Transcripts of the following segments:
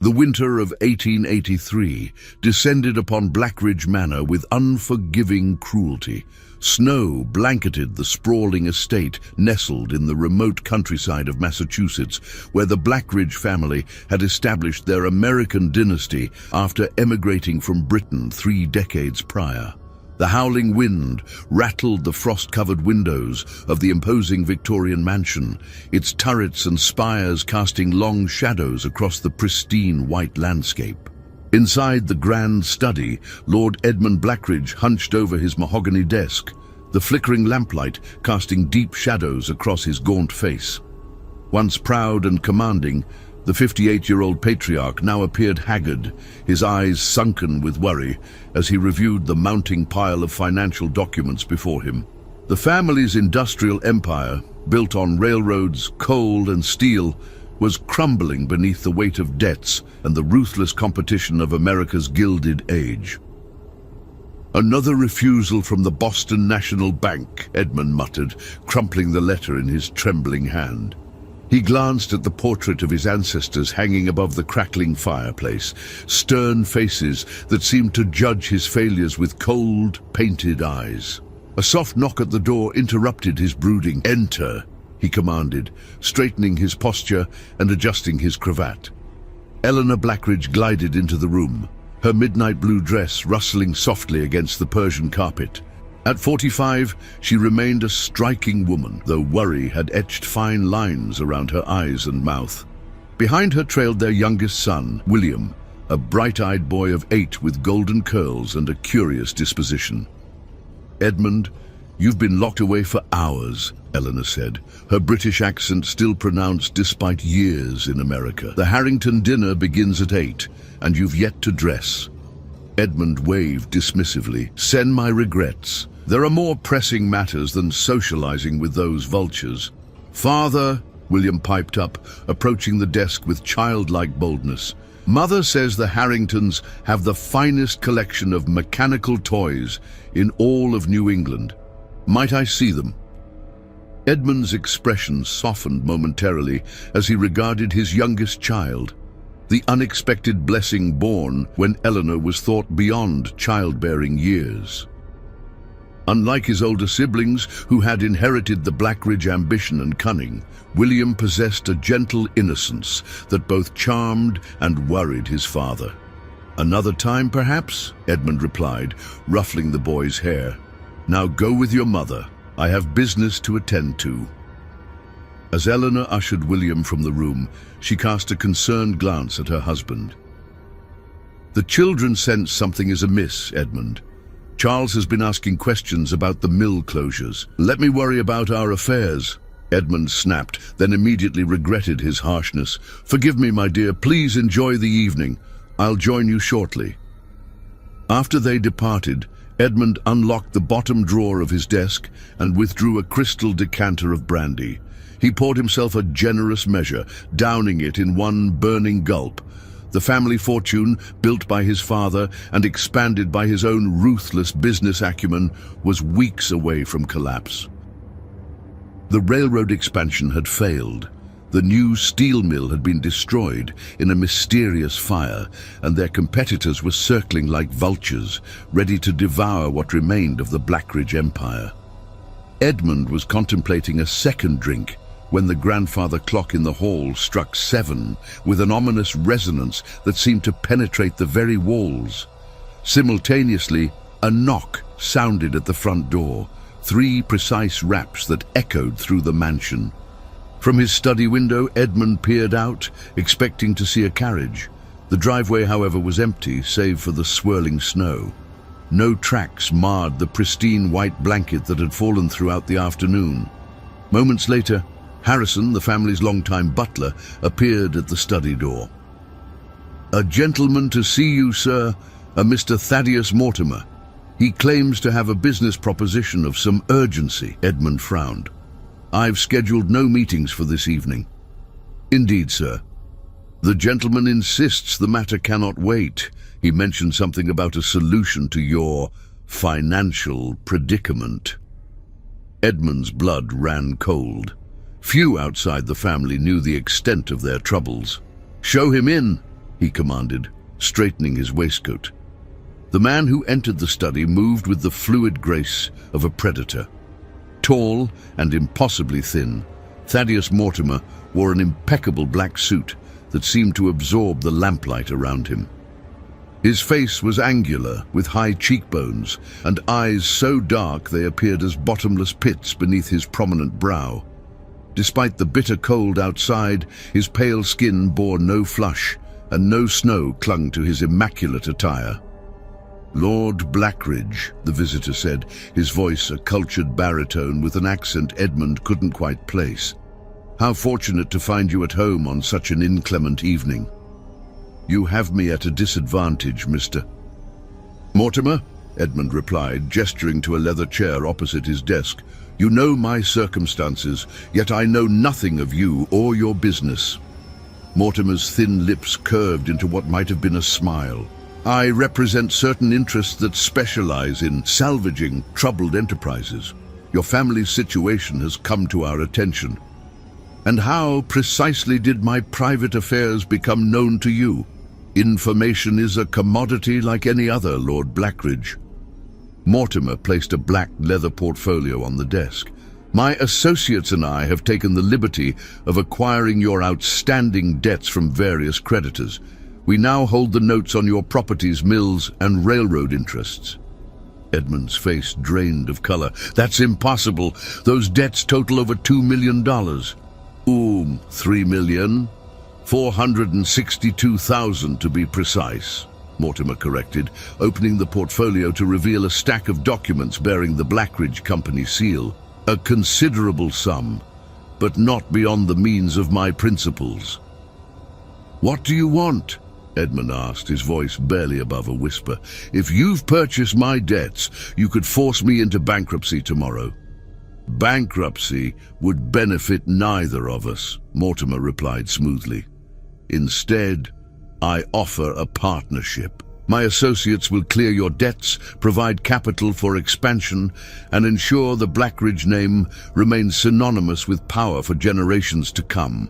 The winter of 1883 descended upon Blackridge Manor with unforgiving cruelty. Snow blanketed the sprawling estate nestled in the remote countryside of Massachusetts, where the Blackridge family had established their American dynasty after emigrating from Britain 3 decades prior. The howling wind rattled the frost-covered windows of the imposing Victorian mansion, its turrets and spires casting long shadows across the pristine white landscape. Inside the grand study, Lord Edmund Blackridge hunched over his mahogany desk, the flickering lamplight casting deep shadows across his gaunt face. Once proud and commanding, the 58-year-old patriarch now appeared haggard, his eyes sunken with worry as he reviewed the mounting pile of financial documents before him. The family's industrial empire, built on railroads, coal and steel, was crumbling beneath the weight of debts and the ruthless competition of America's Gilded Age. "Another refusal from the Boston National Bank," Edmund muttered, crumpling the letter in his trembling hand. He glanced at the portrait of his ancestors hanging above the crackling fireplace, stern faces that seemed to judge his failures with cold, painted eyes. A soft knock at the door interrupted his brooding. "Enter," he commanded, straightening his posture and adjusting his cravat. Eleanor Blackridge glided into the room, her midnight blue dress rustling softly against the Persian carpet. At 45, she remained a striking woman, though worry had etched fine lines around her eyes and mouth. Behind her trailed their youngest son, William, a bright-eyed boy of 8 with golden curls and a curious disposition. "Edmund, you've been locked away for hours," Eleanor said, her British accent still pronounced despite years in America. "The Harrington dinner begins at 8, and you've yet to dress." Edmund waved dismissively. "Send my regrets. There are more pressing matters than socializing with those vultures." "Father," William piped up, approaching the desk with childlike boldness, "Mother says the Harringtons have the finest collection of mechanical toys in all of New England. Might I see them?" Edmund's expression softened momentarily as he regarded his youngest child, the unexpected blessing born when Eleanor was thought beyond childbearing years. Unlike his older siblings, who had inherited the Blackridge ambition and cunning, William possessed a gentle innocence that both charmed and worried his father. "Another time, perhaps?" Edmund replied, ruffling the boy's hair. "Now go with your mother. I have business to attend to." As Eleanor ushered William from the room, she cast a concerned glance at her husband. "The children sense something is amiss, Edmund. Charles has been asking questions about the mill closures. Let me worry about our affairs." Edmund snapped, then immediately regretted his harshness. "Forgive me, my dear. Please enjoy the evening. I'll join you shortly." After they departed, Edmund unlocked the bottom drawer of his desk and withdrew a crystal decanter of brandy. He poured himself a generous measure, downing it in one burning gulp. The family fortune, built by his father and expanded by his own ruthless business acumen, was weeks away from collapse. The railroad expansion had failed. The new steel mill had been destroyed in a mysterious fire, and their competitors were circling like vultures, ready to devour what remained of the Blackridge empire. Edmund was contemplating a second drink when the grandfather clock in the hall struck 7 with an ominous resonance that seemed to penetrate the very walls. Simultaneously, a knock sounded at the front door, 3 precise raps that echoed through the mansion. From his study window, Edmund peered out, expecting to see a carriage. The driveway, however, was empty, save for the swirling snow. No tracks marred the pristine white blanket that had fallen throughout the afternoon. Moments later, Harrison, the family's longtime butler, appeared at the study door. "A gentleman to see you, sir, a Mr. Thaddeus Mortimer. He claims to have a business proposition of some urgency." Edmund frowned. "I've scheduled no meetings for this evening." "Indeed, sir." "The gentleman insists the matter cannot wait. He mentioned something about a solution to your financial predicament." Edmund's blood ran cold. Few outside the family knew the extent of their troubles. "Show him in," he commanded, straightening his waistcoat. The man who entered the study moved with the fluid grace of a predator. Tall and impossibly thin, Thaddeus Mortimer wore an impeccable black suit that seemed to absorb the lamplight around him. His face was angular, with high cheekbones, and eyes so dark they appeared as bottomless pits beneath his prominent brow. Despite the bitter cold outside, his pale skin bore no flush, and no snow clung to his immaculate attire. "Lord Blackridge," the visitor said, his voice a cultured baritone with an accent Edmund couldn't quite place. "How fortunate to find you at home on such an inclement evening." "You have me at a disadvantage, Mr. Mortimer," Edmund replied, gesturing to a leather chair opposite his desk. "You know my circumstances, yet I know nothing of you or your business." Mortimer's thin lips curved into what might have been a smile. "I represent certain interests that specialize in salvaging troubled enterprises. Your family's situation has come to our attention." "And how precisely did my private affairs become known to you?" "Information is a commodity like any other, Lord Blackridge." Mortimer placed a black leather portfolio on the desk. "My associates and I have taken the liberty of acquiring your outstanding debts from various creditors. We now hold the notes on your properties, mills, and railroad interests." Edmund's face drained of color. "That's impossible. Those debts total over $2 million. $3 million? 462,000 to be precise," Mortimer corrected, opening the portfolio to reveal a stack of documents bearing the Blackridge Company seal. "A considerable sum, but not beyond the means of my principals." "What do you want?" Edmund asked, his voice barely above a whisper. "If you've purchased my debts, you could force me into bankruptcy tomorrow." "Bankruptcy would benefit neither of us," Mortimer replied smoothly. "Instead, I offer a partnership. My associates will clear your debts, provide capital for expansion, and ensure the Blackridge name remains synonymous with power for generations to come."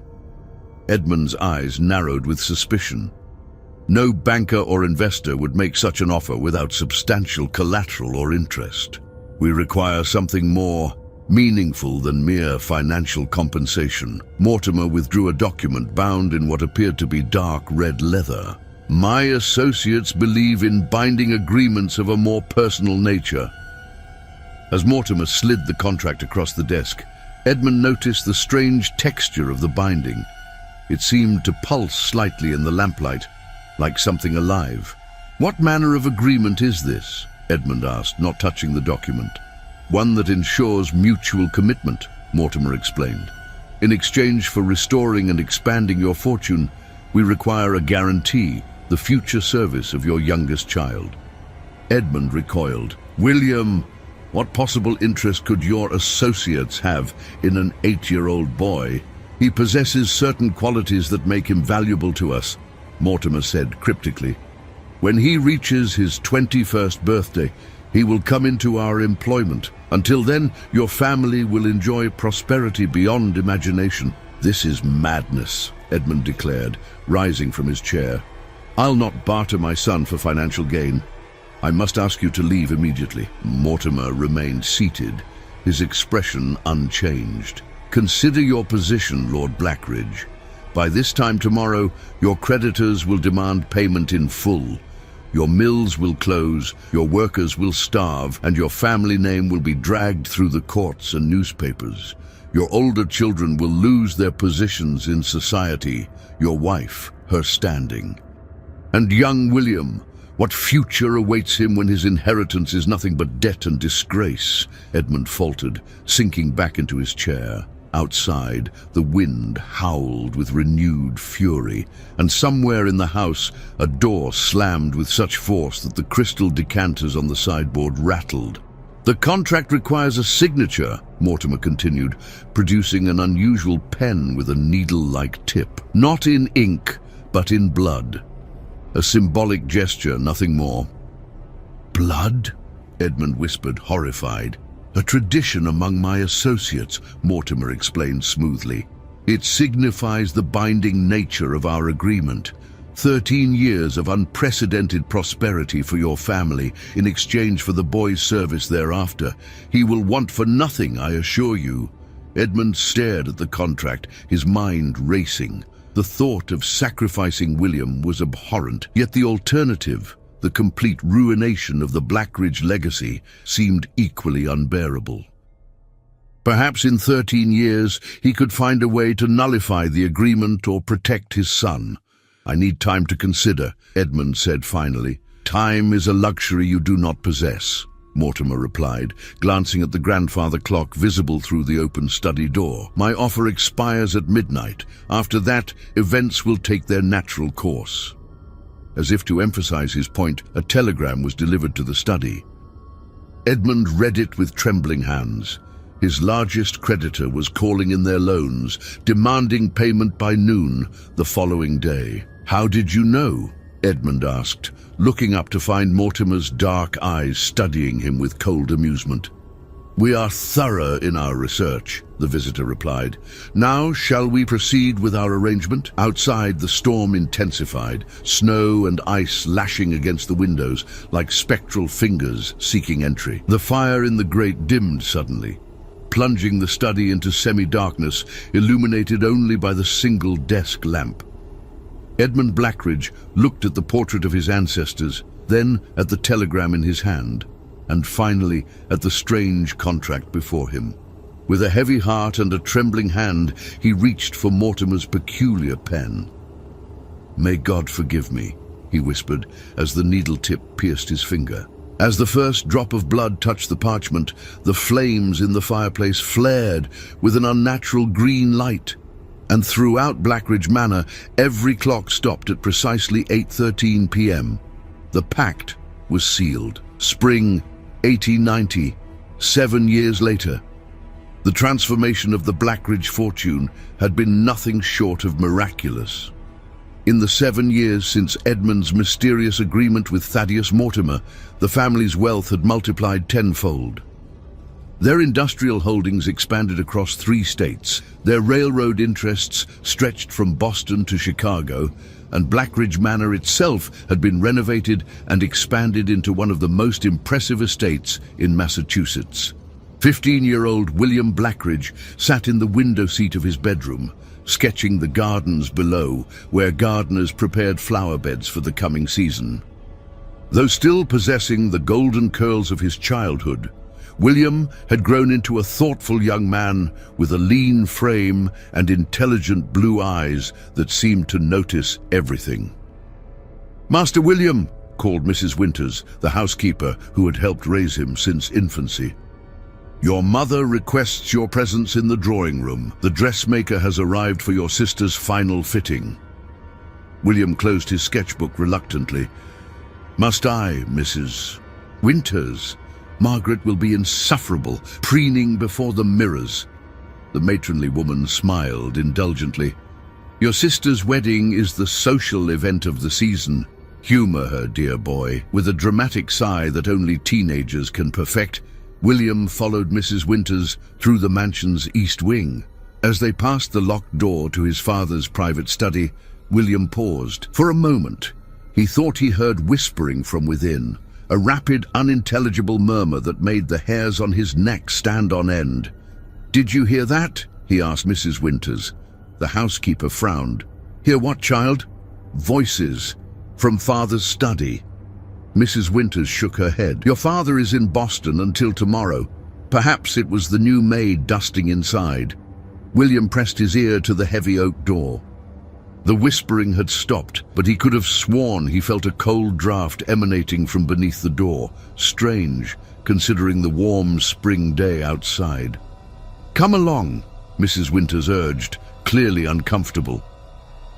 Edmund's eyes narrowed with suspicion. No banker or investor would make such an offer without substantial collateral or interest. "We require something more meaningful than mere financial compensation." Mortimer withdrew a document bound in what appeared to be dark red leather. "My associates believe in binding agreements of a more personal nature." As Mortimer slid the contract across the desk, Edmund noticed the strange texture of the binding. It seemed to pulse slightly in the lamplight, like something alive. "What manner of agreement is this?" Edmund asked, not touching the document. "One that ensures mutual commitment," Mortimer explained. "In exchange for restoring and expanding your fortune, we require a guarantee, the future service of your youngest child." Edmund recoiled. "William, what possible interest could your associates have in an 8-year-old boy? He possesses certain qualities that make him valuable to us," Mortimer said cryptically. "When he reaches his 21st birthday, he will come into our employment. Until then, your family will enjoy prosperity beyond imagination." "This is madness," Edmund declared, rising from his chair. "I'll not barter my son for financial gain. I must ask you to leave immediately." Mortimer remained seated, his expression unchanged. "Consider your position, Lord Blackridge. By this time tomorrow, your creditors will demand payment in full. Your mills will close, your workers will starve, and your family name will be dragged through the courts and newspapers. Your older children will lose their positions in society, your wife, her standing. And young William, what future awaits him when his inheritance is nothing but debt and disgrace?" Edmund faltered, sinking back into his chair. Outside, the wind howled with renewed fury, and somewhere in the house, a door slammed with such force that the crystal decanters on the sideboard rattled. "The contract requires a signature," Mortimer continued, producing an unusual pen with a needle-like tip. "Not in ink, but in blood. A symbolic gesture, nothing more." "Blood?" Edmund whispered, horrified. "A tradition among my associates," Mortimer explained smoothly. "It signifies the binding nature of our agreement. 13 years of unprecedented prosperity for your family in exchange for the boy's service thereafter. He will want for nothing, I assure you." Edmund stared at the contract, his mind racing. The thought of sacrificing William was abhorrent, yet the alternative, the complete ruination of the Blackridge legacy, seemed equally unbearable. Perhaps in 13 years he could find a way to nullify the agreement or protect his son. "I need time to consider," Edmund said finally. "Time is a luxury you do not possess," Mortimer replied, glancing at the grandfather clock visible through the open study door. "My offer expires at midnight. After that, events will take their natural course." As if to emphasize his point, a telegram was delivered to the study. Edmund read it with trembling hands. His largest creditor was calling in their loans, demanding payment by noon the following day. "How did you know?" Edmund asked, looking up to find Mortimer's dark eyes studying him with cold amusement. "We are thorough in our research," the visitor replied. "Now shall we proceed with our arrangement?" Outside, the storm intensified, snow and ice lashing against the windows like spectral fingers seeking entry. The fire in the grate dimmed suddenly, plunging the study into semi-darkness, illuminated only by the single desk lamp. Edmund Blackridge looked at the portrait of his ancestors, then at the telegram in his hand, and finally at the strange contract before him. With a heavy heart and a trembling hand, he reached for Mortimer's peculiar pen. "May God forgive me," he whispered as the needle tip pierced his finger. As the first drop of blood touched the parchment, the flames in the fireplace flared with an unnatural green light. And throughout Blackridge Manor, every clock stopped at precisely 8:13 p.m. The pact was sealed. Spring 1890, 7 years later. The transformation of the Blackridge fortune had been nothing short of miraculous. In the 7 years since Edmund's mysterious agreement with Thaddeus Mortimer, the family's wealth had multiplied tenfold. Their industrial holdings expanded across 3 states, their railroad interests stretched from Boston to Chicago, and Blackridge Manor itself had been renovated and expanded into one of the most impressive estates in Massachusetts. 15-year-old William Blackridge sat in the window seat of his bedroom, sketching the gardens below, where gardeners prepared flower beds for the coming season. Though still possessing the golden curls of his childhood, William had grown into a thoughtful young man with a lean frame and intelligent blue eyes that seemed to notice everything. "Master William," called Mrs. Winters, the housekeeper who had helped raise him since infancy. "Your mother requests your presence in the drawing room. The dressmaker has arrived for your sister's final fitting." William closed his sketchbook reluctantly. "Must I, Mrs. Winters? Margaret will be insufferable, preening before the mirrors." The matronly woman smiled indulgently. "Your sister's wedding is the social event of the season. Humor her, dear boy." With a dramatic sigh that only teenagers can perfect, William followed Mrs. Winters through the mansion's east wing. As they passed the locked door to his father's private study, William paused. For a moment, he thought he heard whispering from within, a rapid, unintelligible murmur that made the hairs on his neck stand on end. "Did you hear that?" he asked Mrs. Winters. The housekeeper frowned. "Hear what, child?" "Voices from Father's study." Mrs. Winters shook her head. "Your father is in Boston until tomorrow. Perhaps it was the new maid dusting inside." William pressed his ear to the heavy oak door. The whispering had stopped, but he could have sworn he felt a cold draft emanating from beneath the door. Strange, considering the warm spring day outside. "Come along," Mrs. Winters urged, clearly uncomfortable.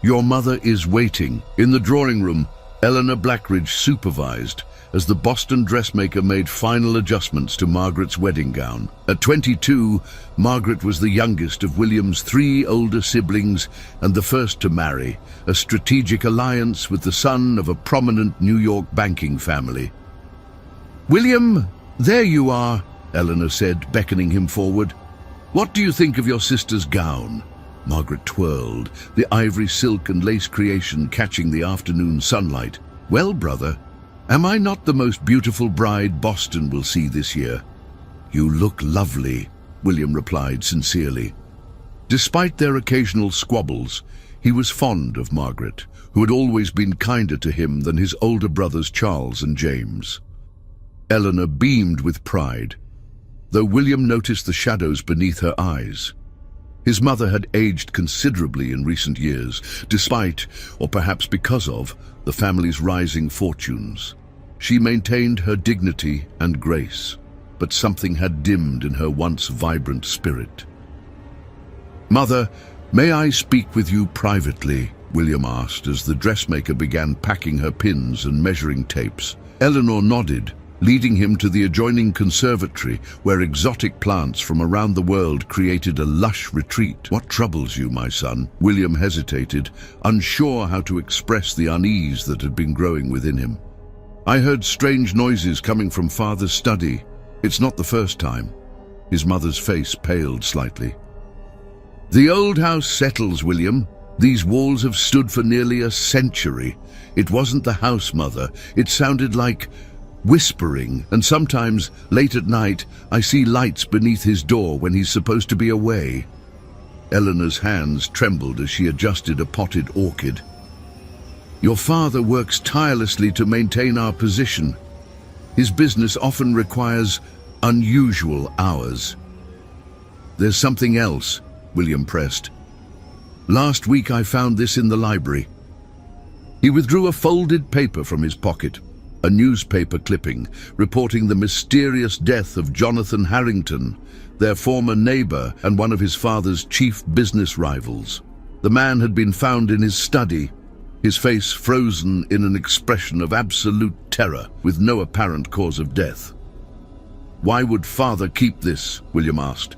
"Your mother is waiting." In the drawing room, Eleanor Blackridge supervised as the Boston dressmaker made final adjustments to Margaret's wedding gown. At 22, Margaret was the youngest of William's 3 older siblings and the first to marry, a strategic alliance with the son of a prominent New York banking family. "William, there you are," Eleanor said, beckoning him forward. "What do you think of your sister's gown?" Margaret twirled, the ivory silk and lace creation catching the afternoon sunlight. "Well, brother, am I not the most beautiful bride Boston will see this year?" "You look lovely," William replied sincerely. Despite their occasional squabbles, he was fond of Margaret, who had always been kinder to him than his older brothers Charles and James. Eleanor beamed with pride, though William noticed the shadows beneath her eyes. His mother had aged considerably in recent years, despite, or perhaps because of, the family's rising fortunes. She maintained her dignity and grace, but something had dimmed in her once vibrant spirit. "Mother, may I speak with you privately?" William asked as the dressmaker began packing her pins and measuring tapes. Eleanor nodded, leading him to the adjoining conservatory where exotic plants from around the world created a lush retreat. "What troubles you, my son?" William hesitated, unsure how to express the unease that had been growing within him. "I heard strange noises coming from Father's study. It's not the first time." His mother's face paled slightly. "The old house settles, William. These walls have stood for nearly a century. It wasn't the house, Mother. It sounded like whispering, and sometimes, late at night, I see lights beneath his door when he's supposed to be away." Eleanor's hands trembled as she adjusted a potted orchid. "Your father works tirelessly to maintain our position. His business often requires unusual hours." "There's something else," William pressed. "Last week I found this in the library." He withdrew a folded paper from his pocket, a newspaper clipping reporting the mysterious death of Jonathan Harrington, their former neighbor and one of his father's chief business rivals. The man had been found in his study, his face frozen in an expression of absolute terror, with no apparent cause of death. "Why would Father keep this?" William asked.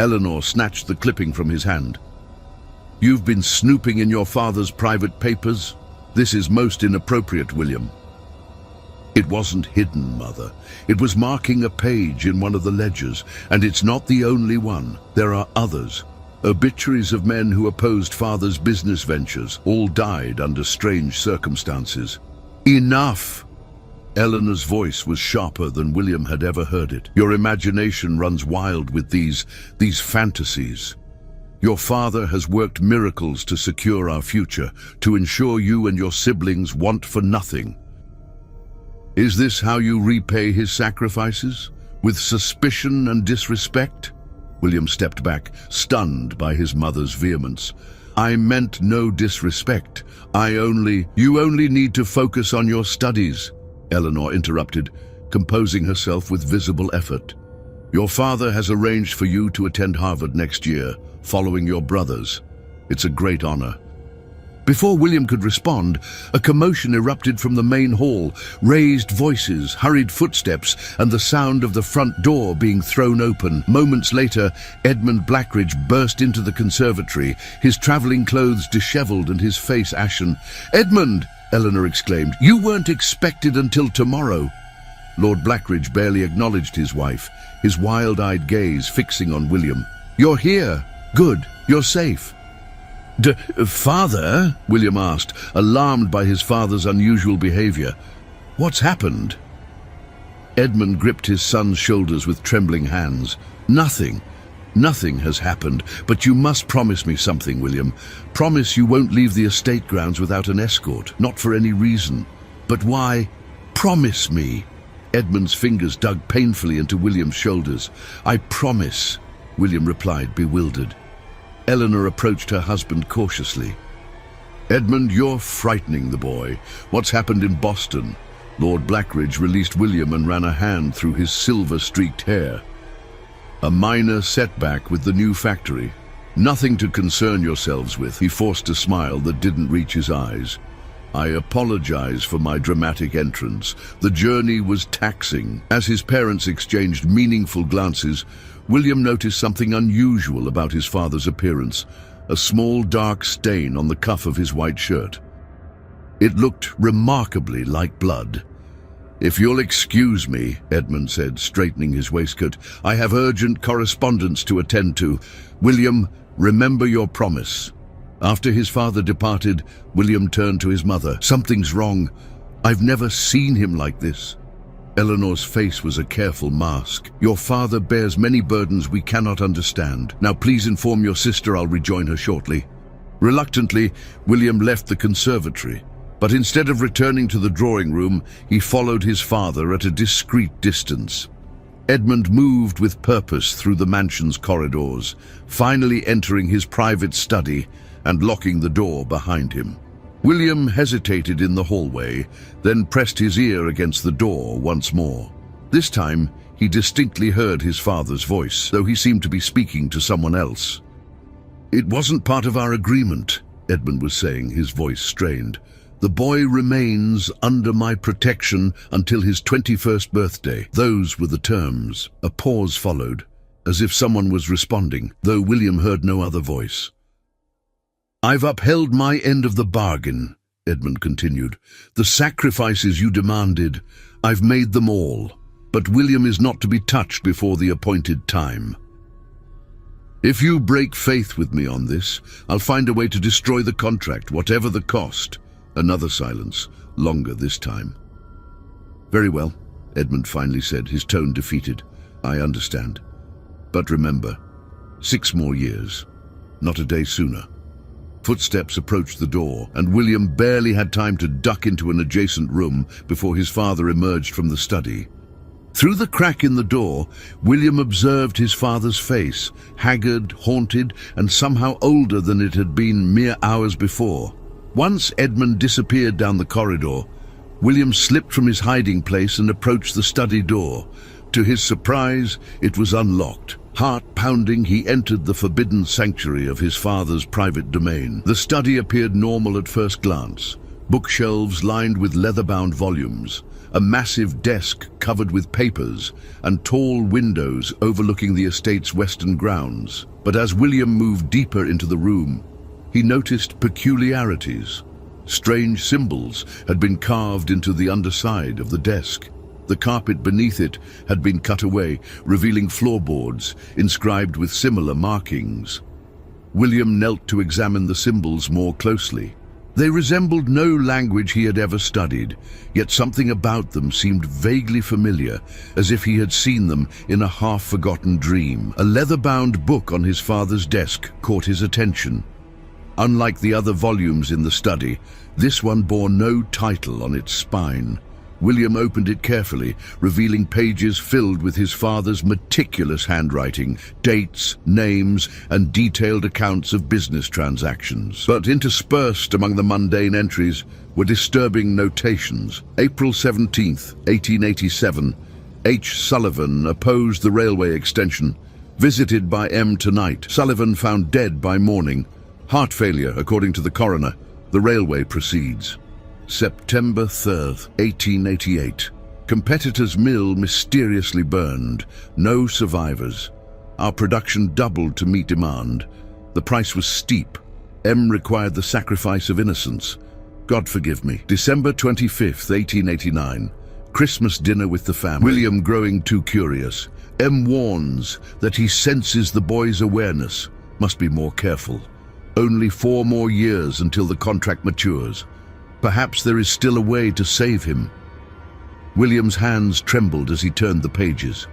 Eleanor snatched the clipping from his hand. "You've been snooping in your father's private papers? This is most inappropriate, William." "It wasn't hidden, Mother. It was marking a page in one of the ledgers, and it's not the only one. There are others. Obituaries of men who opposed Father's business ventures, all died under strange circumstances." "Enough!" Eleanor's voice was sharper than William had ever heard it. "Your imagination runs wild with these fantasies. Your father has worked miracles to secure our future, to ensure you and your siblings want for nothing. Is this how you repay his sacrifices? With suspicion and disrespect?" William stepped back, stunned by his mother's vehemence. "I meant no disrespect. You only need to focus on your studies," Eleanor interrupted, composing herself with visible effort. "Your father has arranged for you to attend Harvard next year, following your brothers. It's a great honor." Before William could respond, a commotion erupted from the main hall, raised voices, hurried footsteps, and the sound of the front door being thrown open. Moments later, Edmund Blackridge burst into the conservatory, his traveling clothes disheveled and his face ashen. "Edmund!" Eleanor exclaimed. "You weren't expected until tomorrow." Lord Blackridge barely acknowledged his wife, his wild-eyed gaze fixing on William. "You're here. Good. You're safe." "Father?" William asked, alarmed by his father's unusual behavior. "What's happened?" Edmund gripped his son's shoulders with trembling hands. Nothing has happened, but you must promise me something, William. Promise you won't leave the estate grounds without an escort, not for any reason. But why? Promise me." Edmund's fingers dug painfully into William's shoulders. "I promise," William replied, bewildered. Eleanor approached her husband cautiously. "Edmund, you're frightening the boy. What's happened in Boston?" Lord Blackridge released William and ran a hand through his silver-streaked hair. "A minor setback with the new factory. Nothing to concern yourselves with." He forced a smile that didn't reach his eyes. "I apologize for my dramatic entrance. The journey was taxing." As his parents exchanged meaningful glances, William noticed something unusual about his father's appearance, a small dark stain on the cuff of his white shirt. It looked remarkably like blood. "If you'll excuse me," Edmund said, straightening his waistcoat, "I have urgent correspondence to attend to." "William, Remember your promise." After his father departed, William turned to his mother. "Something's wrong. I've never seen him like this." Eleanor's face was a careful mask. "Your father bears many burdens we cannot understand. Now please inform your sister I'll rejoin her shortly." Reluctantly, William left the conservatory, but instead of returning to the drawing room, he followed his father at a discreet distance. Edmund moved with purpose through the mansion's corridors, finally entering his private study and locking the door behind him. William hesitated in the hallway, then pressed his ear against the door once more. This time, he distinctly heard his father's voice, though he seemed to be speaking to someone else. "It wasn't part of our agreement," Edmund was saying, his voice strained. "The boy remains under my protection until his 21st birthday. Those were the terms." A pause followed, as if someone was responding, though William heard no other voice. "I've upheld my end of the bargain," Edmund continued. "The sacrifices you demanded, I've made them all, but William is not to be touched before the appointed time. If you break faith with me on this, I'll find a way to destroy the contract, whatever the cost." Another silence, longer this time. "Very well," Edmund finally said, his tone defeated. "I understand. But remember, 6 more years, not a day sooner." Footsteps approached the door, and William barely had time to duck into an adjacent room before his father emerged from the study. Through the crack in the door, William observed his father's face, haggard, haunted, and somehow older than it had been mere hours before. Once Edmund disappeared down the corridor, William slipped from his hiding place and approached the study door. To his surprise, it was unlocked. Heart-pounding, he entered the forbidden sanctuary of his father's private domain. The study appeared normal at first glance. Bookshelves lined with leather-bound volumes, a massive desk covered with papers, and tall windows overlooking the estate's western grounds. But as William moved deeper into the room, he noticed peculiarities. Strange symbols had been carved into the underside of the desk. The carpet beneath it had been cut away, revealing floorboards inscribed with similar markings. William knelt to examine the symbols more closely. They resembled no language he had ever studied, yet something about them seemed vaguely familiar, as if he had seen them in a half-forgotten dream. A leather-bound book on his father's desk caught his attention. Unlike the other volumes in the study, this one bore no title on its spine. William opened it carefully, revealing pages filled with his father's meticulous handwriting, dates, names, and detailed accounts of business transactions. But interspersed among the mundane entries were disturbing notations. April 17th, 1887, H. Sullivan opposed the railway extension. Visited by M. tonight. Sullivan found dead by morning. Heart failure, according to the coroner. The railway proceeds. September 3rd, 1888. Competitor's mill mysteriously burned. No survivors. Our production doubled to meet demand. The price was steep. M required the sacrifice of innocence. God forgive me. December 25th, 1889. Christmas dinner with the family. William growing too curious. M warns that he senses the boy's awareness. Must be more careful. Only 4 more years until the contract matures. Perhaps there is still a way to save him. William's hands trembled as he turned the pages.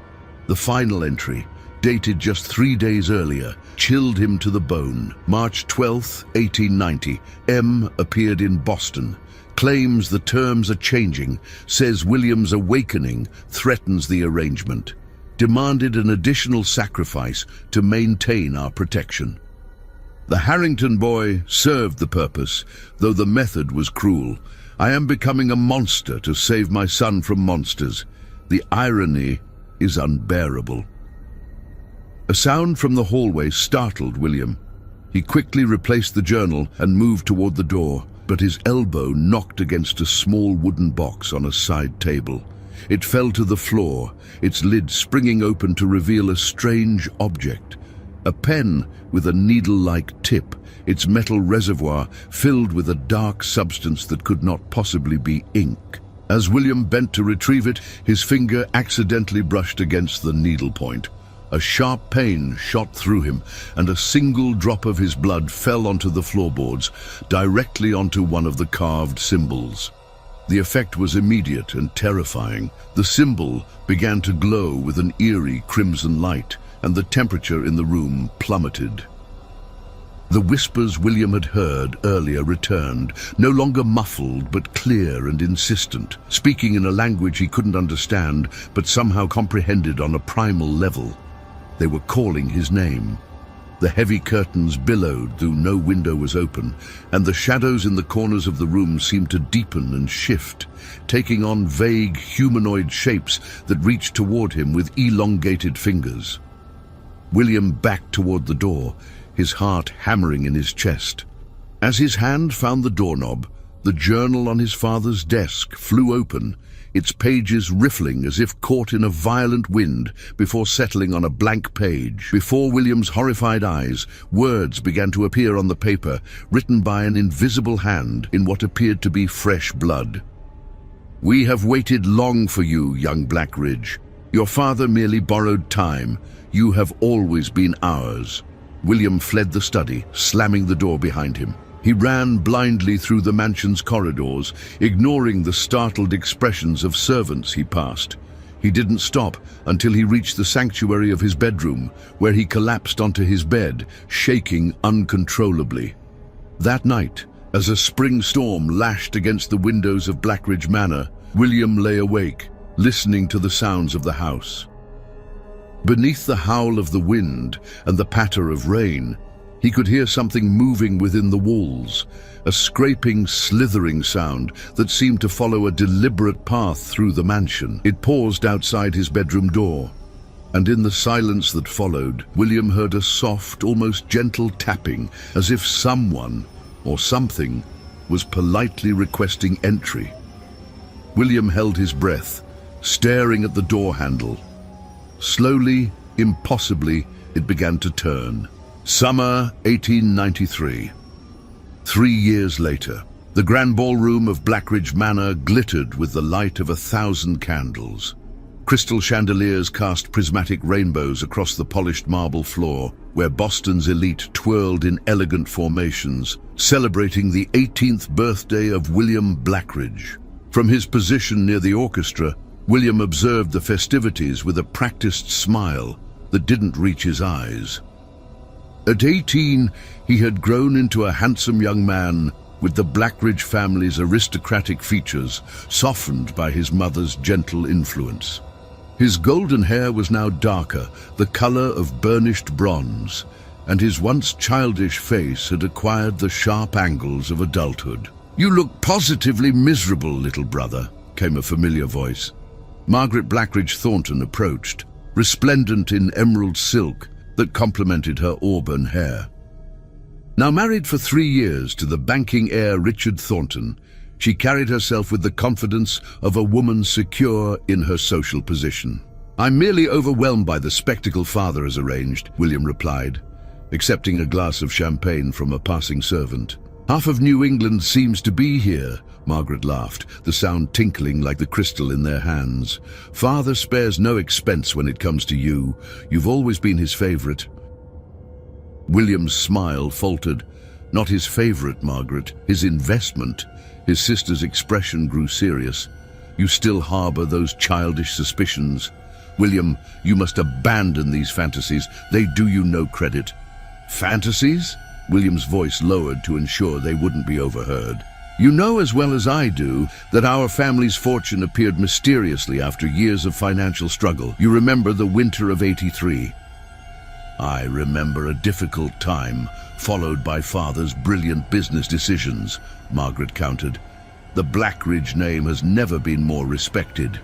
The final entry, dated just 3 days earlier, chilled him to the bone. March 12, 1890. M appeared in Boston. Claims the terms are changing. Says William's awakening threatens the arrangement. Demanded an additional sacrifice to maintain our protection. The Harrington boy served the purpose, though the method was cruel. I am becoming a monster to save my son from monsters. The irony is unbearable. A sound from the hallway startled William. He quickly replaced the journal and moved toward the door, but his elbow knocked against a small wooden box on a side table. It fell to the floor, its lid springing open to reveal a strange object. A pen with a needle-like tip, its metal reservoir filled with a dark substance that could not possibly be ink. As William bent to retrieve it, his finger accidentally brushed against the needle point. A sharp pain shot through him, and a single drop of his blood fell onto the floorboards, directly onto one of the carved symbols. The effect was immediate and terrifying. The symbol began to glow with an eerie crimson light, and the temperature in the room plummeted. The whispers William had heard earlier returned, no longer muffled but clear and insistent, speaking in a language he couldn't understand but somehow comprehended on a primal level. They were calling his name. The heavy curtains billowed, though no window was open, and the shadows in the corners of the room seemed to deepen and shift, taking on vague humanoid shapes that reached toward him with elongated fingers. William backed toward the door, his heart hammering in his chest. As his hand found the doorknob, the journal on his father's desk flew open, its pages riffling as if caught in a violent wind before settling on a blank page. Before William's horrified eyes, words began to appear on the paper, written by an invisible hand in what appeared to be fresh blood. "We have waited long for you, young Blackridge. Your father merely borrowed time. You have always been ours." William fled the study, slamming the door behind him. He ran blindly through the mansion's corridors, ignoring the startled expressions of servants he passed. He didn't stop until he reached the sanctuary of his bedroom, where he collapsed onto his bed, shaking uncontrollably. That night, as a spring storm lashed against the windows of Blackridge Manor, William lay awake, listening to the sounds of the house. Beneath the howl of the wind and the patter of rain, he could hear something moving within the walls, a scraping, slithering sound that seemed to follow a deliberate path through the mansion. It paused outside his bedroom door, and in the silence that followed, William heard a soft, almost gentle tapping, as if someone or something was politely requesting entry. William held his breath, staring at the door handle. Slowly, impossibly, it began to turn. Summer 1893. 3 years later, the grand ballroom of Blackridge Manor glittered with the light of 1,000 candles. Crystal chandeliers cast prismatic rainbows across the polished marble floor, where Boston's elite twirled in elegant formations, celebrating the 18th birthday of William Blackridge. From his position near the orchestra, William observed the festivities with a practiced smile that didn't reach his eyes. At 18, he had grown into a handsome young man with the Blackridge family's aristocratic features softened by his mother's gentle influence. His golden hair was now darker, the color of burnished bronze, and his once childish face had acquired the sharp angles of adulthood. "You look positively miserable, little brother," came a familiar voice. Margaret Blackridge Thornton approached, resplendent in emerald silk that complemented her auburn hair. Now married for 3 years to the banking heir Richard Thornton, she carried herself with the confidence of a woman secure in her social position. "I'm merely overwhelmed by the spectacle father has arranged," William replied, accepting a glass of champagne from a passing servant. "Half of New England seems to be here," Margaret laughed, the sound tinkling like the crystal in their hands. "Father spares no expense when it comes to you. You've always been his favorite." William's smile faltered. "Not his favorite, Margaret, his investment." His sister's expression grew serious. "You still harbor those childish suspicions. William, you must abandon these fantasies. They do you no credit." "Fantasies?" William's voice lowered to ensure they wouldn't be overheard. "You know as well as I do that our family's fortune appeared mysteriously after years of financial struggle. You remember the winter of '83. "I remember a difficult time, followed by Father's brilliant business decisions," Margaret countered. "The Blackridge name has never been more respected."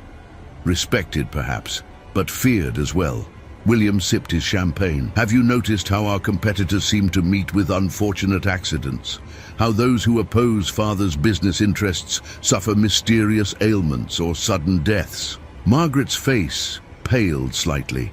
Respected, perhaps, but feared as well. William sipped his champagne. "Have you noticed how our competitors seem to meet with unfortunate accidents? How those who oppose Father's business interests suffer mysterious ailments or sudden deaths?" Margaret's face paled slightly.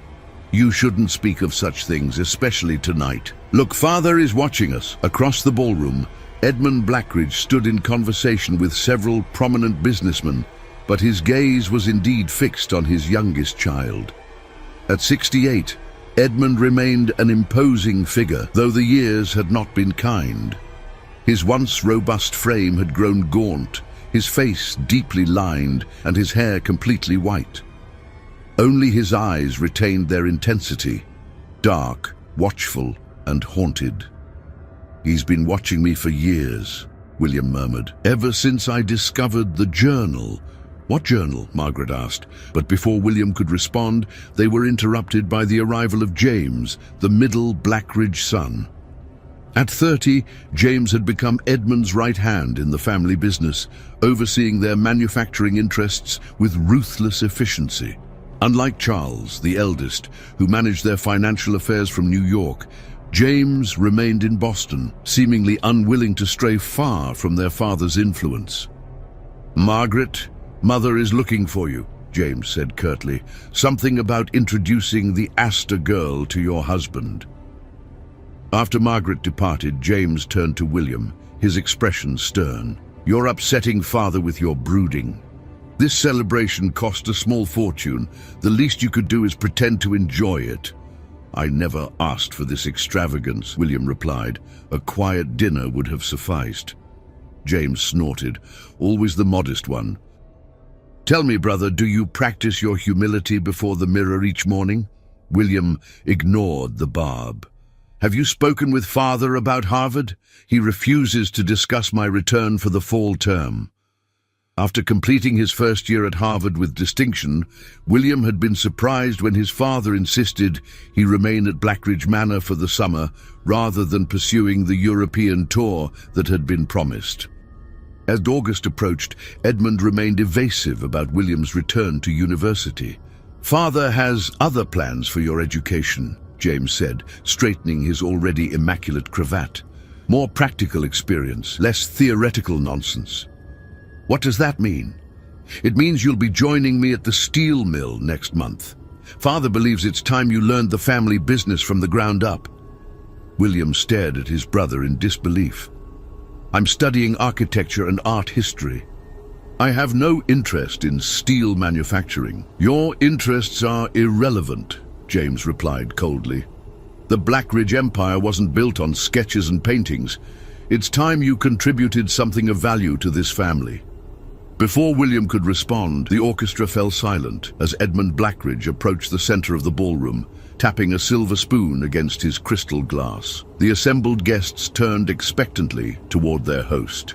"You shouldn't speak of such things, especially tonight. Look, Father is watching us." Across the ballroom, Edmund Blackridge stood in conversation with several prominent businessmen, but his gaze was indeed fixed on his youngest child. At 68, Edmund remained an imposing figure, though the years had not been kind. His once robust frame had grown gaunt, his face deeply lined, and his hair completely white. Only his eyes retained their intensity, dark, watchful, and haunted. "He's been watching me for years," William murmured. "Ever since I discovered the journal." "What journal?" Margaret asked, but before William could respond, they were interrupted by the arrival of James, the middle Blackridge son. At 30, James had become Edmund's right hand in the family business, overseeing their manufacturing interests with ruthless efficiency. Unlike Charles, the eldest, who managed their financial affairs from New York, James remained in Boston, seemingly unwilling to stray far from their father's influence. "Margaret, Mother is looking for you," James said curtly. "Something about introducing the Astor girl to your husband." After Margaret departed, James turned to William, his expression stern. "You're upsetting Father with your brooding. This celebration cost a small fortune. The least you could do is pretend to enjoy it." "I never asked for this extravagance," William replied. "A quiet dinner would have sufficed." James snorted, always the modest one. "Tell me, brother, do you practice your humility before the mirror each morning?" William ignored the barb. "Have you spoken with Father about Harvard? He refuses to discuss my return for the fall term." After completing his first year at Harvard with distinction, William had been surprised when his father insisted he remain at Blackridge Manor for the summer rather than pursuing the European tour that had been promised. As August approached, Edmund remained evasive about William's return to university. "Father has other plans for your education," James said, straightening his already immaculate cravat. "More practical experience, less theoretical nonsense." "What does that mean?" "It means you'll be joining me at the steel mill next month. Father believes it's time you learned the family business from the ground up." William stared at his brother in disbelief. "I'm studying architecture and art history. I have no interest in steel manufacturing." "Your interests are irrelevant," James replied coldly. "The Blackridge Empire wasn't built on sketches and paintings. It's time you contributed something of value to this family." Before William could respond, the orchestra fell silent as Edmund Blackridge approached the center of the ballroom, tapping a silver spoon against his crystal glass. The assembled guests turned expectantly toward their host.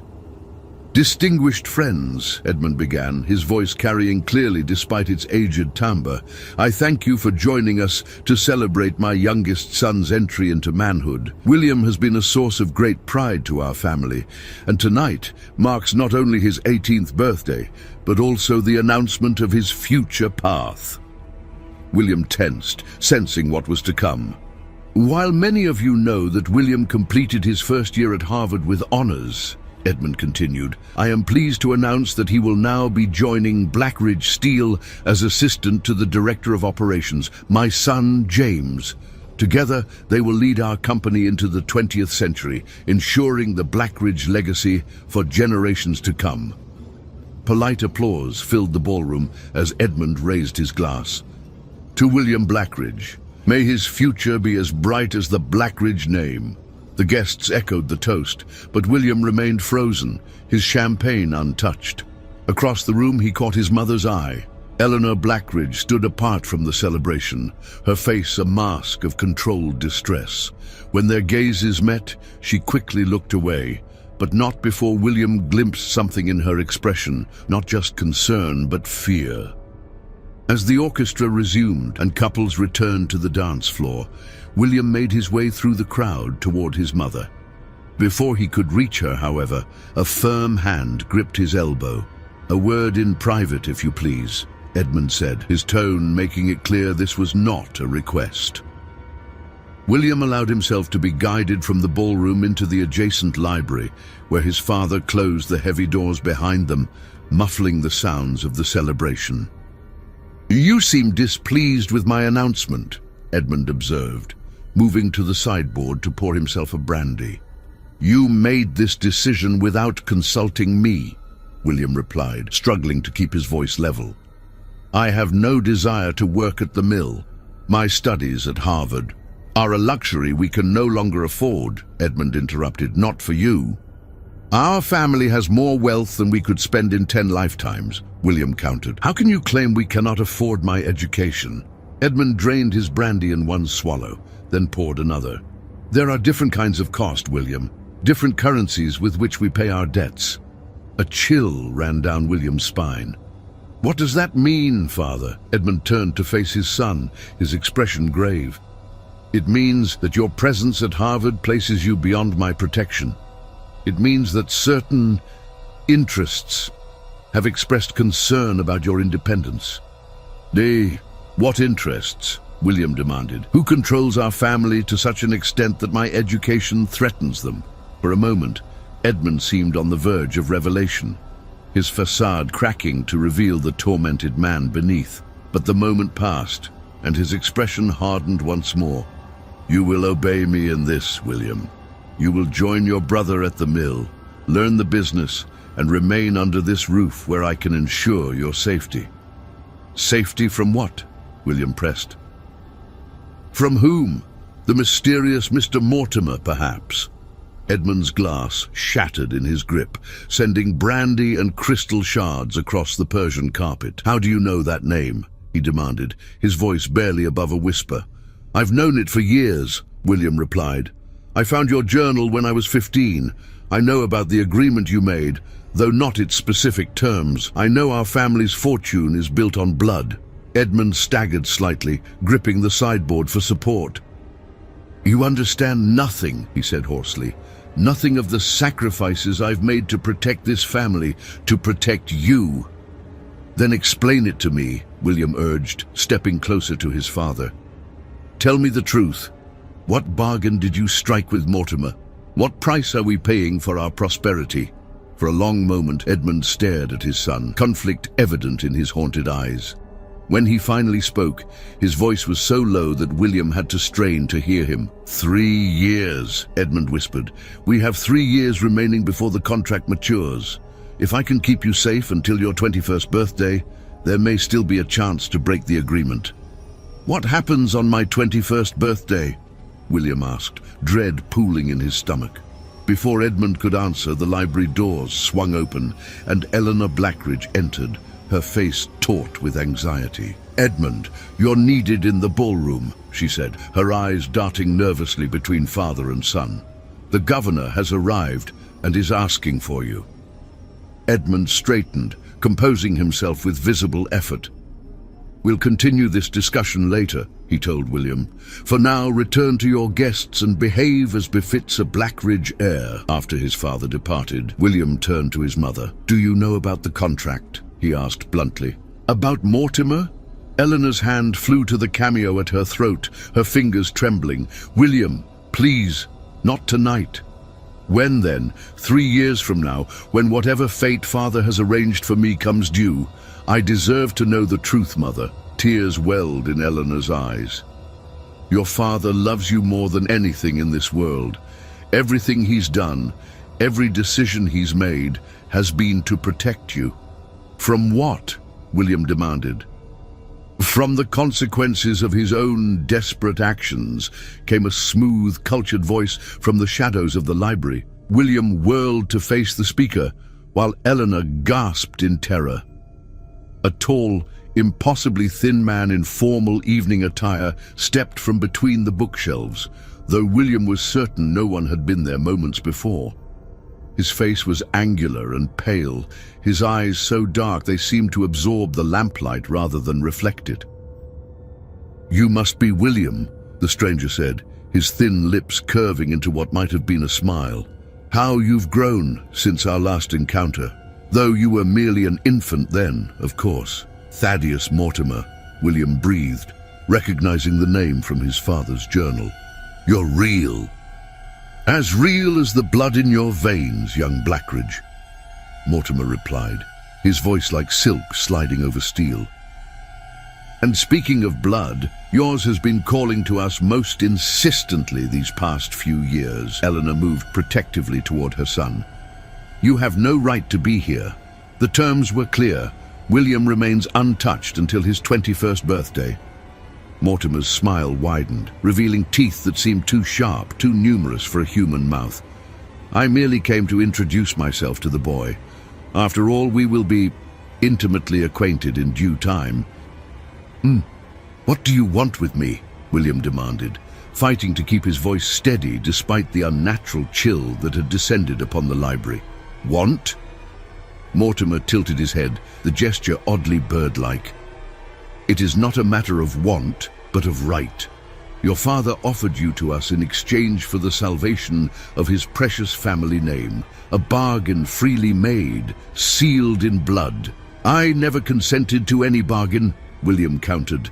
"Distinguished friends," Edmund began, his voice carrying clearly despite its aged timbre, "I thank you for joining us to celebrate my youngest son's entry into manhood. William has been a source of great pride to our family, and tonight marks not only his 18th birthday, but also the announcement of his future path." William tensed, sensing what was to come. "While many of you know that William completed his first year at Harvard with honors," Edmund continued, "I am pleased to announce that he will now be joining Blackridge Steel as assistant to the Director of Operations, my son James. Together, they will lead our company into the 20th century, ensuring the Blackridge legacy for generations to come." Polite applause filled the ballroom as Edmund raised his glass. "To William Blackridge, may his future be as bright as the Blackridge name." The guests echoed the toast, but William remained frozen, his champagne untouched. Across the room he caught his mother's eye. Eleanor Blackridge stood apart from the celebration, her face a mask of controlled distress. When their gazes met, she quickly looked away, but not before William glimpsed something in her expression, not just concern, but fear. As the orchestra resumed and couples returned to the dance floor, William made his way through the crowd toward his mother. Before he could reach her, however, a firm hand gripped his elbow. "A word in private, if you please," Edmund said, his tone making it clear this was not a request. William allowed himself to be guided from the ballroom into the adjacent library, where his father closed the heavy doors behind them, muffling the sounds of the celebration. "You seem displeased with my announcement," Edmund observed, moving to the sideboard to pour himself a brandy. "You made this decision without consulting me," William replied, struggling to keep his voice level. "I have no desire to work at the mill. My studies at Harvard are a luxury we can no longer afford, Edmund interrupted. Not for you. Our family has more wealth than we could spend in 10 lifetimes, William countered. How can you claim we cannot afford my education? Edmund drained his brandy in one swallow, then poured another. There are different kinds of cost, William. Different currencies with which we pay our debts. A chill ran down William's spine. What does that mean, Father? Edmund turned to face his son, his expression grave. It means that your presence at Harvard places you beyond my protection. It means that certain interests have expressed concern about your independence. What interests? William demanded. Who controls our family to such an extent that my education threatens them? For a moment, Edmund seemed on the verge of revelation, his facade cracking to reveal the tormented man beneath. But the moment passed, and his expression hardened once more. You will obey me in this, William. You will join your brother at the mill, learn the business, and remain under this roof where I can ensure your safety. Safety from what? William pressed. From whom? The mysterious Mr. Mortimer, perhaps? Edmund's glass shattered in his grip, sending brandy and crystal shards across the Persian carpet. How do you know that name? He demanded, his voice barely above a whisper. I've known it for years, William replied. I found your journal when I was 15. I know about the agreement you made, though not its specific terms. I know our family's fortune is built on blood. Edmund staggered slightly, gripping the sideboard for support. You understand nothing, he said hoarsely. Nothing of the sacrifices I've made to protect this family, to protect you. Then explain it to me, William urged, stepping closer to his father. Tell me the truth. What bargain did you strike with Mortimer? What price are we paying for our prosperity? For a long moment, Edmund stared at his son, conflict evident in his haunted eyes. When he finally spoke, his voice was so low that William had to strain to hear him. 3 years, Edmund whispered. We have 3 years remaining before the contract matures. If I can keep you safe until your 21st birthday, there may still be a chance to break the agreement. What happens on my 21st birthday? William asked, dread pooling in his stomach. Before Edmund could answer, the library doors swung open, and Eleanor Blackridge entered, her face taut with anxiety. Edmund, you're needed in the ballroom, she said, her eyes darting nervously between father and son. The governor has arrived and is asking for you. Edmund straightened, composing himself with visible effort. We'll continue this discussion later, he told William. For now, return to your guests and behave as befits a Blackridge heir. After his father departed, William turned to his mother. Do you know about the contract? He asked bluntly. About Mortimer? Eleanor's hand flew to the cameo at her throat, her fingers trembling. William, please, not tonight. When then? 3 years from now, when whatever fate father has arranged for me comes due. I deserve to know the truth, mother. Tears welled in Eleanor's eyes. Your father loves you more than anything in this world. Everything he's done, every decision he's made, has been to protect you. From what? William demanded. From the consequences of his own desperate actions, came a smooth, cultured voice from the shadows of the library. William whirled to face the speaker, while Eleanor gasped in terror. A tall, impossibly thin man in formal evening attire stepped from between the bookshelves, though William was certain no one had been there moments before. His face was angular and pale, his eyes so dark they seemed to absorb the lamplight rather than reflect it. You must be William, the stranger said, his thin lips curving into what might have been a smile. How you've grown since our last encounter. Though you were merely an infant then, of course. Thaddeus Mortimer, William breathed, recognizing the name from his father's journal. You're real. As real as the blood in your veins, young Blackridge, Mortimer replied, his voice like silk sliding over steel. And speaking of blood, yours has been calling to us most insistently these past few years. Eleanor moved protectively toward her son. You have no right to be here. The terms were clear. William remains untouched until his 21st birthday. Mortimer's smile widened, revealing teeth that seemed too sharp, too numerous for a human mouth. I merely came to introduce myself to the boy. After all, we will be intimately acquainted in due time. What do you want with me? William demanded, fighting to keep his voice steady despite the unnatural chill that had descended upon the library. Want? Mortimer tilted his head, the gesture oddly bird-like. It is not a matter of want, but of right. Your father offered you to us in exchange for the salvation of his precious family name, a bargain freely made, sealed in blood. I never consented to any bargain, William countered.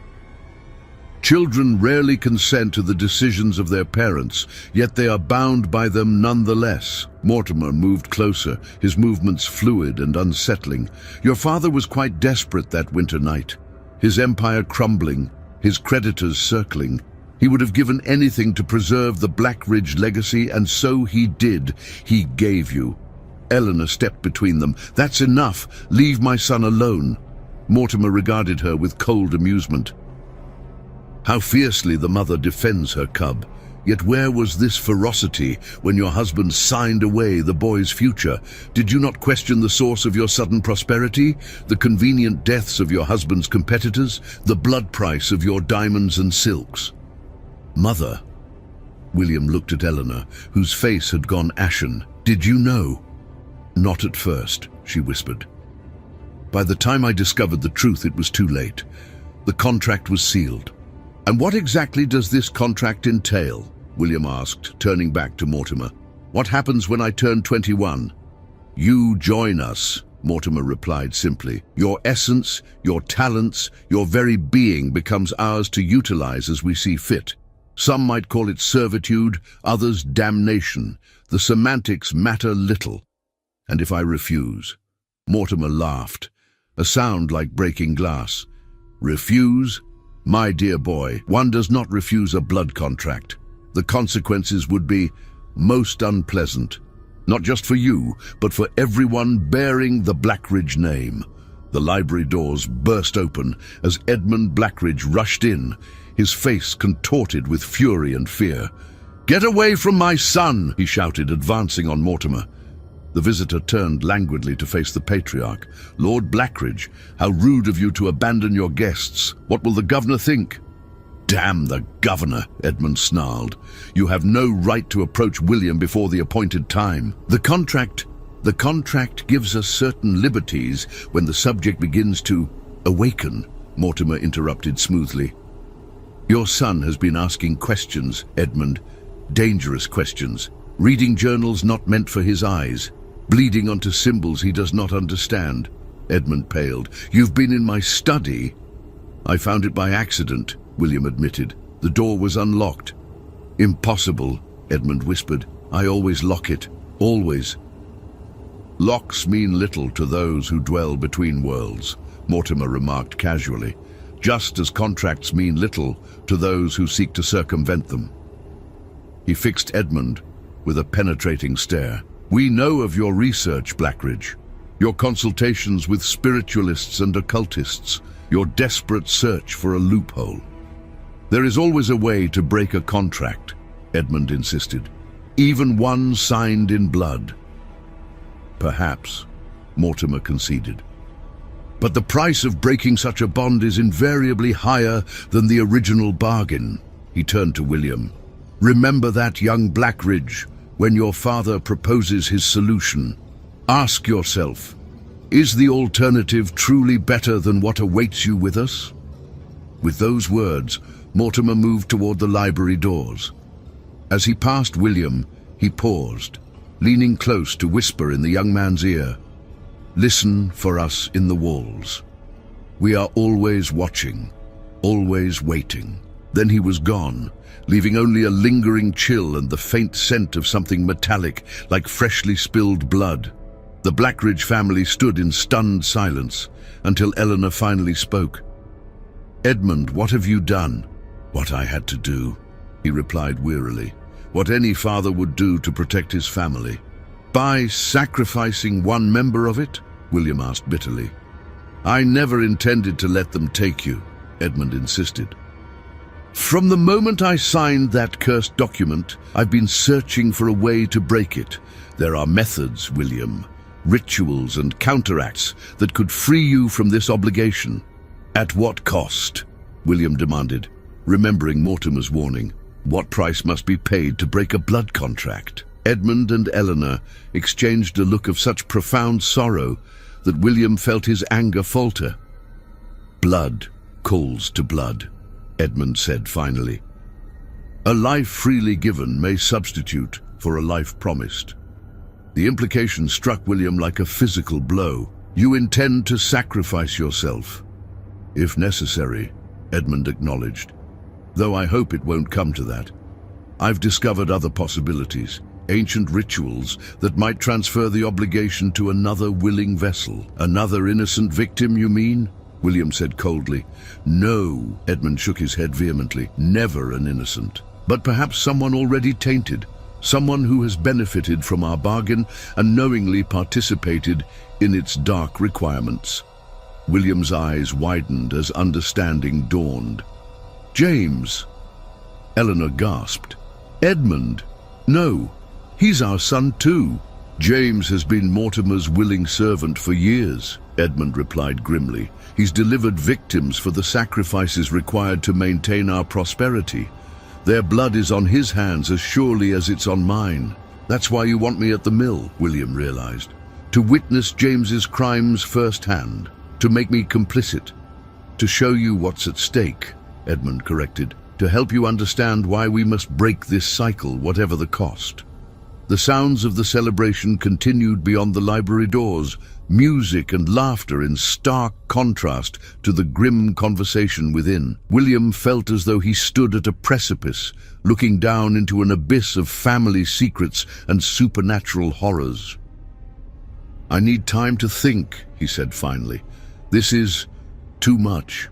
Children rarely consent to the decisions of their parents, yet they are bound by them nonetheless. Mortimer moved closer, his movements fluid and unsettling. Your father was quite desperate that winter night. His empire crumbling, his creditors circling. He would have given anything to preserve the Blackridge legacy, and so he did. He gave you. Eleanor stepped between them. That's enough. Leave my son alone. Mortimer regarded her with cold amusement. How fiercely the mother defends her cub. Yet where was this ferocity when your husband signed away the boy's future? Did you not question the source of your sudden prosperity? The convenient deaths of your husband's competitors? The blood price of your diamonds and silks? Mother. William looked at Eleanor, whose face had gone ashen. Did you know? Not at first, she whispered. By the time I discovered the truth, it was too late. The contract was sealed. And what exactly does this contract entail? William asked, turning back to Mortimer. What happens when I turn 21? You join us, Mortimer replied simply. Your essence, your talents, your very being becomes ours to utilize as we see fit. Some might call it servitude, others damnation. The semantics matter little. And if I refuse? Mortimer laughed, a sound like breaking glass. Refuse? My dear boy, one does not refuse a blood contract. The consequences would be most unpleasant, not just for you, but for everyone bearing the Blackridge name. The library doors burst open as Edmund Blackridge rushed in, his face contorted with fury and fear. "Get away from my son!" he shouted, advancing on Mortimer. The visitor turned languidly to face the patriarch. "Lord Blackridge, how rude of you to abandon your guests. What will the governor think?" "Damn the governor," Edmund snarled. "You have no right to approach William before the appointed time. The contract gives us certain liberties when the subject begins to awaken," Mortimer interrupted smoothly. "Your son has been asking questions, Edmund. Dangerous questions. Reading journals not meant for his eyes. Bleeding onto symbols he does not understand." Edmund paled. "You've been in my study?" "I found it by accident," William admitted. "The door was unlocked." "Impossible," Edmund whispered. "I always lock it. Always." "Locks mean little to those who dwell between worlds," Mortimer remarked casually, "just as contracts mean little to those who seek to circumvent them." He fixed Edmund with a penetrating stare. "We know of your research, Blackridge, your consultations with spiritualists and occultists, your desperate search for a loophole. There is always a way to break a contract," Edmund insisted, "even one signed in blood." "Perhaps," Mortimer conceded. "But the price of breaking such a bond is invariably higher than the original bargain." He turned to William. "Remember that, young Blackridge, when your father proposes his solution. Ask yourself, is the alternative truly better than what awaits you with us?" With those words, Mortimer moved toward the library doors. As he passed William, he paused, leaning close to whisper in the young man's ear, "Listen for us in the walls. We are always watching, always waiting." Then he was gone, leaving only a lingering chill and the faint scent of something metallic, like freshly spilled blood. The Blackridge family stood in stunned silence until Eleanor finally spoke. "Edmund, what have you done?" "What I had to do," he replied wearily. "What any father would do to protect his family." "By sacrificing one member of it?" William asked bitterly. "I never intended to let them take you," Edmund insisted. From the moment I signed that cursed document, I've been searching for a way to break it. There are methods, William, rituals and counteracts that could free you from this obligation. At what cost? William demanded, remembering Mortimer's warning. What price must be paid to break a blood contract? Edmund and Eleanor exchanged a look of such profound sorrow that William felt his anger falter. Blood calls to blood, Edmund said finally. A life freely given may substitute for a life promised. The implication struck William like a physical blow. You intend to sacrifice yourself. If necessary, Edmund acknowledged. Though I hope it won't come to that. I've discovered other possibilities, ancient rituals that might transfer the obligation to another willing vessel. Another innocent victim, you mean? William said coldly. No, Edmund shook his head vehemently. Never an innocent. But perhaps someone already tainted. Someone who has benefited from our bargain and knowingly participated in its dark requirements. William's eyes widened as understanding dawned. James! Eleanor gasped. Edmund! No, he's our son too. James has been Mortimer's willing servant for years, Edmund replied grimly. He's delivered victims for the sacrifices required to maintain our prosperity. Their blood is on his hands as surely as it's on mine. That's why you want me at the mill, William realized. To witness James's crimes firsthand. To make me complicit. To show you what's at stake, Edmund corrected. To help you understand why we must break this cycle, whatever the cost. The sounds of the celebration continued beyond the library doors, music and laughter in stark contrast to the grim conversation within. William felt as though he stood at a precipice, looking down into an abyss of family secrets and supernatural horrors. I need time to think, he said finally. This is too much.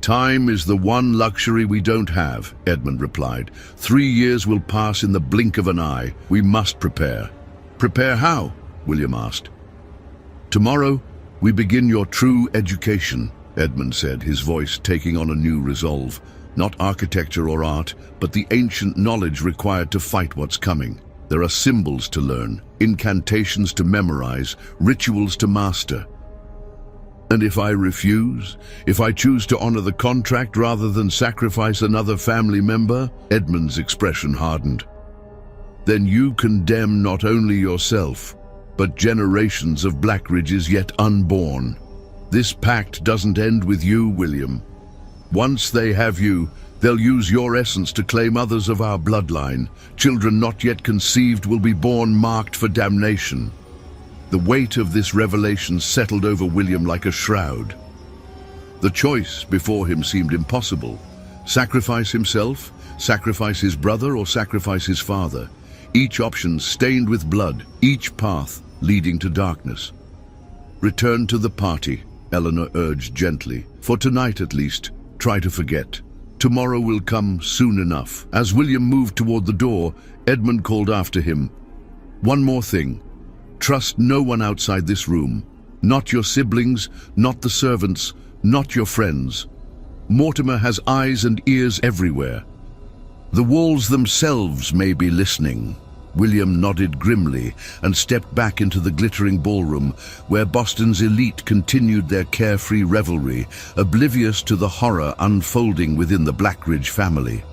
Time is the one luxury we don't have, Edmund replied. 3 years will pass in the blink of an eye. We must prepare. Prepare how? William asked. Tomorrow, we begin your true education, Edmund said, his voice taking on a new resolve. Not architecture or art, but the ancient knowledge required to fight what's coming. There are symbols to learn, incantations to memorize, rituals to master. And if I refuse, if I choose to honor the contract rather than sacrifice another family member, Edmund's expression hardened. Then you condemn not only yourself, but generations of Blackridges yet unborn. This pact doesn't end with you, William. Once they have you, they'll use your essence to claim others of our bloodline. Children not yet conceived will be born marked for damnation. The weight of this revelation settled over William like a shroud. The choice before him seemed impossible. Sacrifice himself, sacrifice his brother, or sacrifice his father. Each option stained with blood, each path leading to darkness. Return to the party, Eleanor urged gently. For tonight at least, try to forget. Tomorrow will come soon enough. As William moved toward the door, Edmund called after him. One more thing. Trust no one outside this room. Not your siblings, not the servants, not your friends. Mortimer has eyes and ears everywhere. The walls themselves may be listening. William nodded grimly and stepped back into the glittering ballroom where Boston's elite continued their carefree revelry, oblivious to the horror unfolding within the Blackridge family.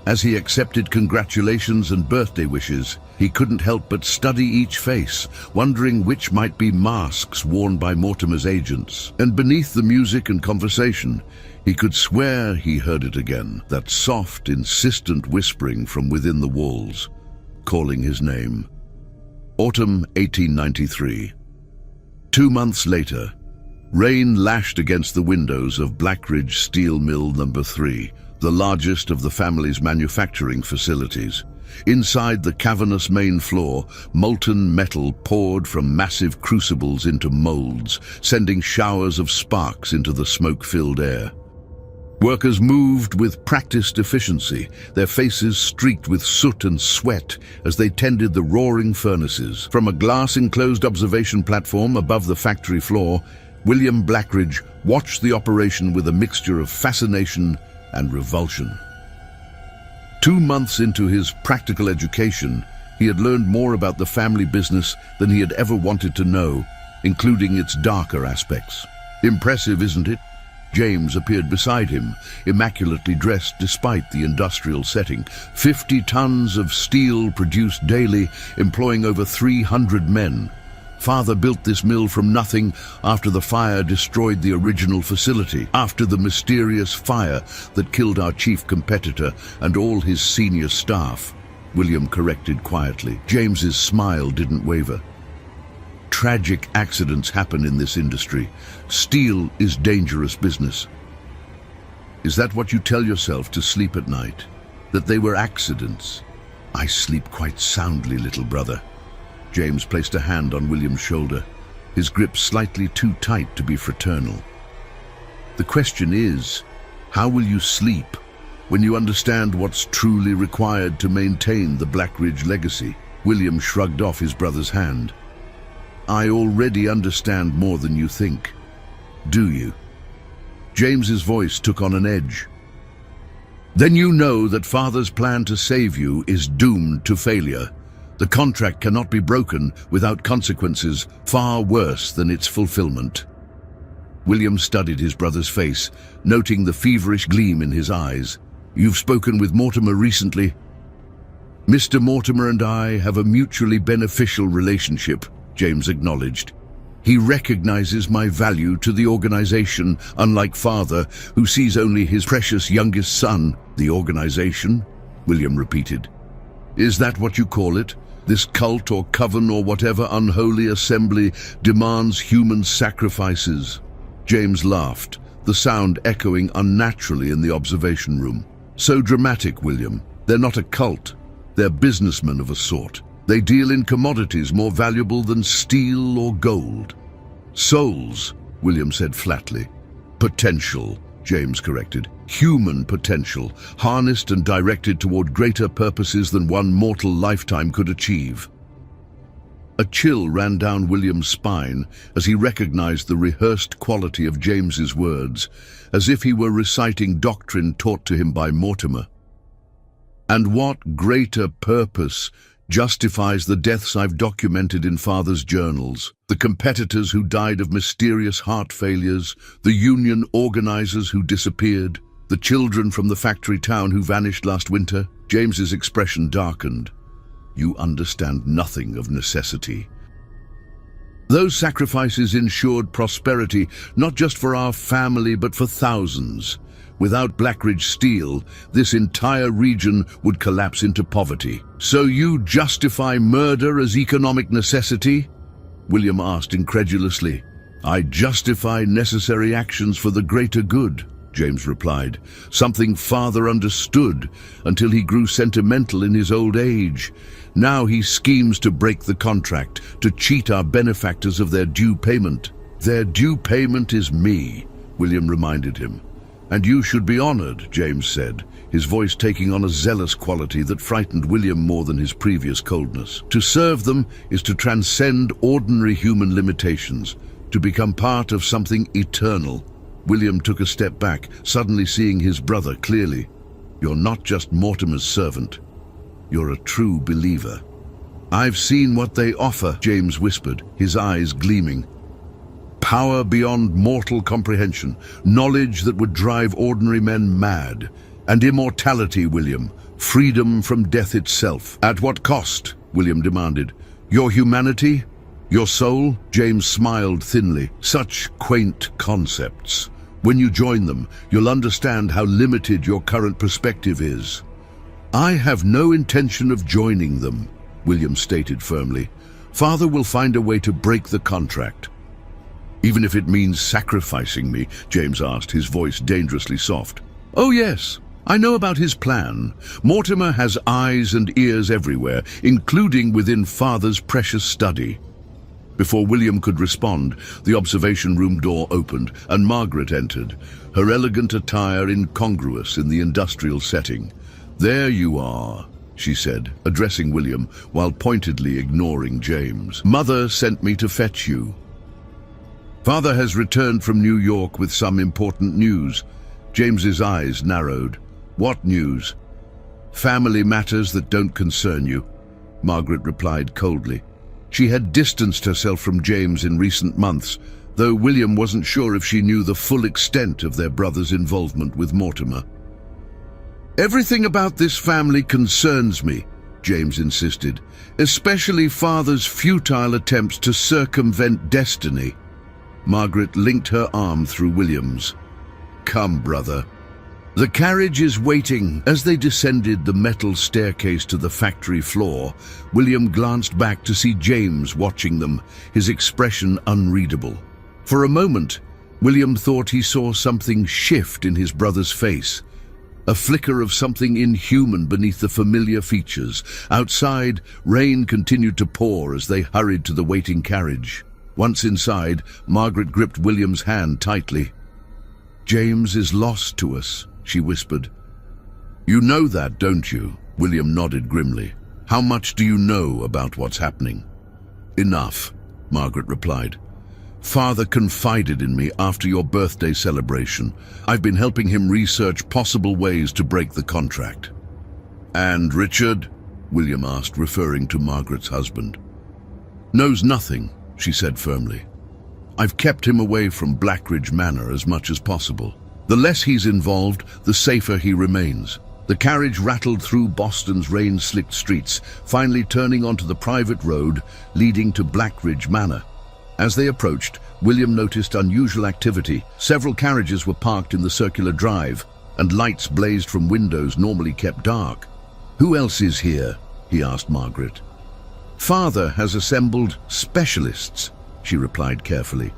As he accepted congratulations and birthday wishes, he couldn't help but study each face, wondering which might be masks worn by Mortimer's agents. And beneath the music and conversation, he could swear he heard it again, that soft, insistent whispering from within the walls, calling his name. Autumn 1893. 2 months later, rain lashed against the windows of Blackridge Steel Mill No. 3, the largest of the family's manufacturing facilities. Inside the cavernous main floor, molten metal poured from massive crucibles into molds, sending showers of sparks into the smoke-filled air. Workers moved with practiced efficiency, their faces streaked with soot and sweat as they tended the roaring furnaces. From a glass-enclosed observation platform above the factory floor, William Blackridge watched the operation with a mixture of fascination and revulsion. 2 months into his practical education, he had learned more about the family business than he had ever wanted to know, including its darker aspects. Impressive, isn't it? James appeared beside him, immaculately dressed despite the industrial setting. 50 tons of steel produced daily, employing over 300 men. Father built this mill from nothing after the fire destroyed the original facility, after the mysterious fire that killed our chief competitor and all his senior staff. William corrected quietly. James's smile didn't waver. Tragic accidents happen in this industry. Steel is dangerous business. Is that what you tell yourself to sleep at night? That they were accidents? I sleep quite soundly, little brother. James placed a hand on William's shoulder, his grip slightly too tight to be fraternal. The question is, how will you sleep when you understand what's truly required to maintain the Blackridge legacy? William shrugged off his brother's hand. I already understand more than you think. Do you? James's voice took on an edge. Then you know that Father's plan to save you is doomed to failure. The contract cannot be broken without consequences far worse than its fulfillment. William studied his brother's face, noting the feverish gleam in his eyes. You've spoken with Mortimer recently? Mr. Mortimer and I have a mutually beneficial relationship, James acknowledged. He recognizes my value to the organization, unlike Father, who sees only his precious youngest son. The organization? William repeated. Is that what you call it? This cult or coven or whatever unholy assembly demands human sacrifices. James laughed, the sound echoing unnaturally in the observation room. So dramatic, William. They're not a cult. They're businessmen of a sort. They deal in commodities more valuable than steel or gold. Souls, William said flatly. Potential, James corrected. Human potential, harnessed and directed toward greater purposes than one mortal lifetime could achieve. A chill ran down William's spine as he recognized the rehearsed quality of James's words, as if he were reciting doctrine taught to him by Mortimer. And what greater purpose justifies the deaths I've documented in Father's journals? The competitors who died of mysterious heart failures, the union organizers who disappeared, the children from the factory town who vanished last winter? James's expression darkened. You understand nothing of necessity. Those sacrifices ensured prosperity, not just for our family, but for thousands. Without Blackridge steel, this entire region would collapse into poverty. So you justify murder as economic necessity? William asked incredulously. I justify necessary actions for the greater good, James replied. Something Father understood until he grew sentimental in his old age. Now he schemes to break the contract, to cheat our benefactors of their due payment. Their due payment is me, William reminded him. And you should be honored, James said, his voice taking on a zealous quality that frightened William more than his previous coldness. To serve them is to transcend ordinary human limitations, to become part of something eternal. William took a step back, suddenly seeing his brother clearly. You're not just Mortimer's servant. You're a true believer. I've seen what they offer, James whispered, his eyes gleaming. Power beyond mortal comprehension, knowledge that would drive ordinary men mad, and immortality, William, freedom from death itself. At what cost? William demanded. Your humanity? Your soul? James smiled thinly. Such quaint concepts. When you join them, you'll understand how limited your current perspective is. I have no intention of joining them, William stated firmly. Father will find a way to break the contract. Even if it means sacrificing me, James asked, his voice dangerously soft. Oh yes, I know about his plan. Mortimer has eyes and ears everywhere, including within Father's precious study. Before William could respond, the observation room door opened and Margaret entered, her elegant attire incongruous in the industrial setting. There you are, she said, addressing William while pointedly ignoring James. Mother sent me to fetch you. Father has returned from New York with some important news. James's eyes narrowed. "What news?" "Family matters that don't concern you," Margaret replied coldly. She had distanced herself from James in recent months, though William wasn't sure if she knew the full extent of their brother's involvement with Mortimer. "Everything about this family concerns me," James insisted, "especially Father's futile attempts to circumvent destiny." Margaret linked her arm through William's. "Come, brother." The carriage is waiting. As they descended the metal staircase to the factory floor, William glanced back to see James watching them, his expression unreadable. For a moment, William thought he saw something shift in his brother's face, a flicker of something inhuman beneath the familiar features. Outside, rain continued to pour as they hurried to the waiting carriage. Once inside, Margaret gripped William's hand tightly. "James is lost to us," she whispered. "You know that, don't you?" William nodded grimly. "How much do you know about what's happening?" "Enough," Margaret replied. "Father confided in me after your birthday celebration. I've been helping him research possible ways to break the contract." "And Richard?" William asked, referring to Margaret's husband. "Knows nothing," she said firmly. "I've kept him away from Blackridge Manor as much as possible. The less he's involved, the safer he remains." The carriage rattled through Boston's rain-slicked streets, finally turning onto the private road leading to Blackridge Manor. As they approached, William noticed unusual activity. Several carriages were parked in the circular drive, and lights blazed from windows normally kept dark. "Who else is here?" he asked Margaret. "Father has assembled specialists," she replied carefully.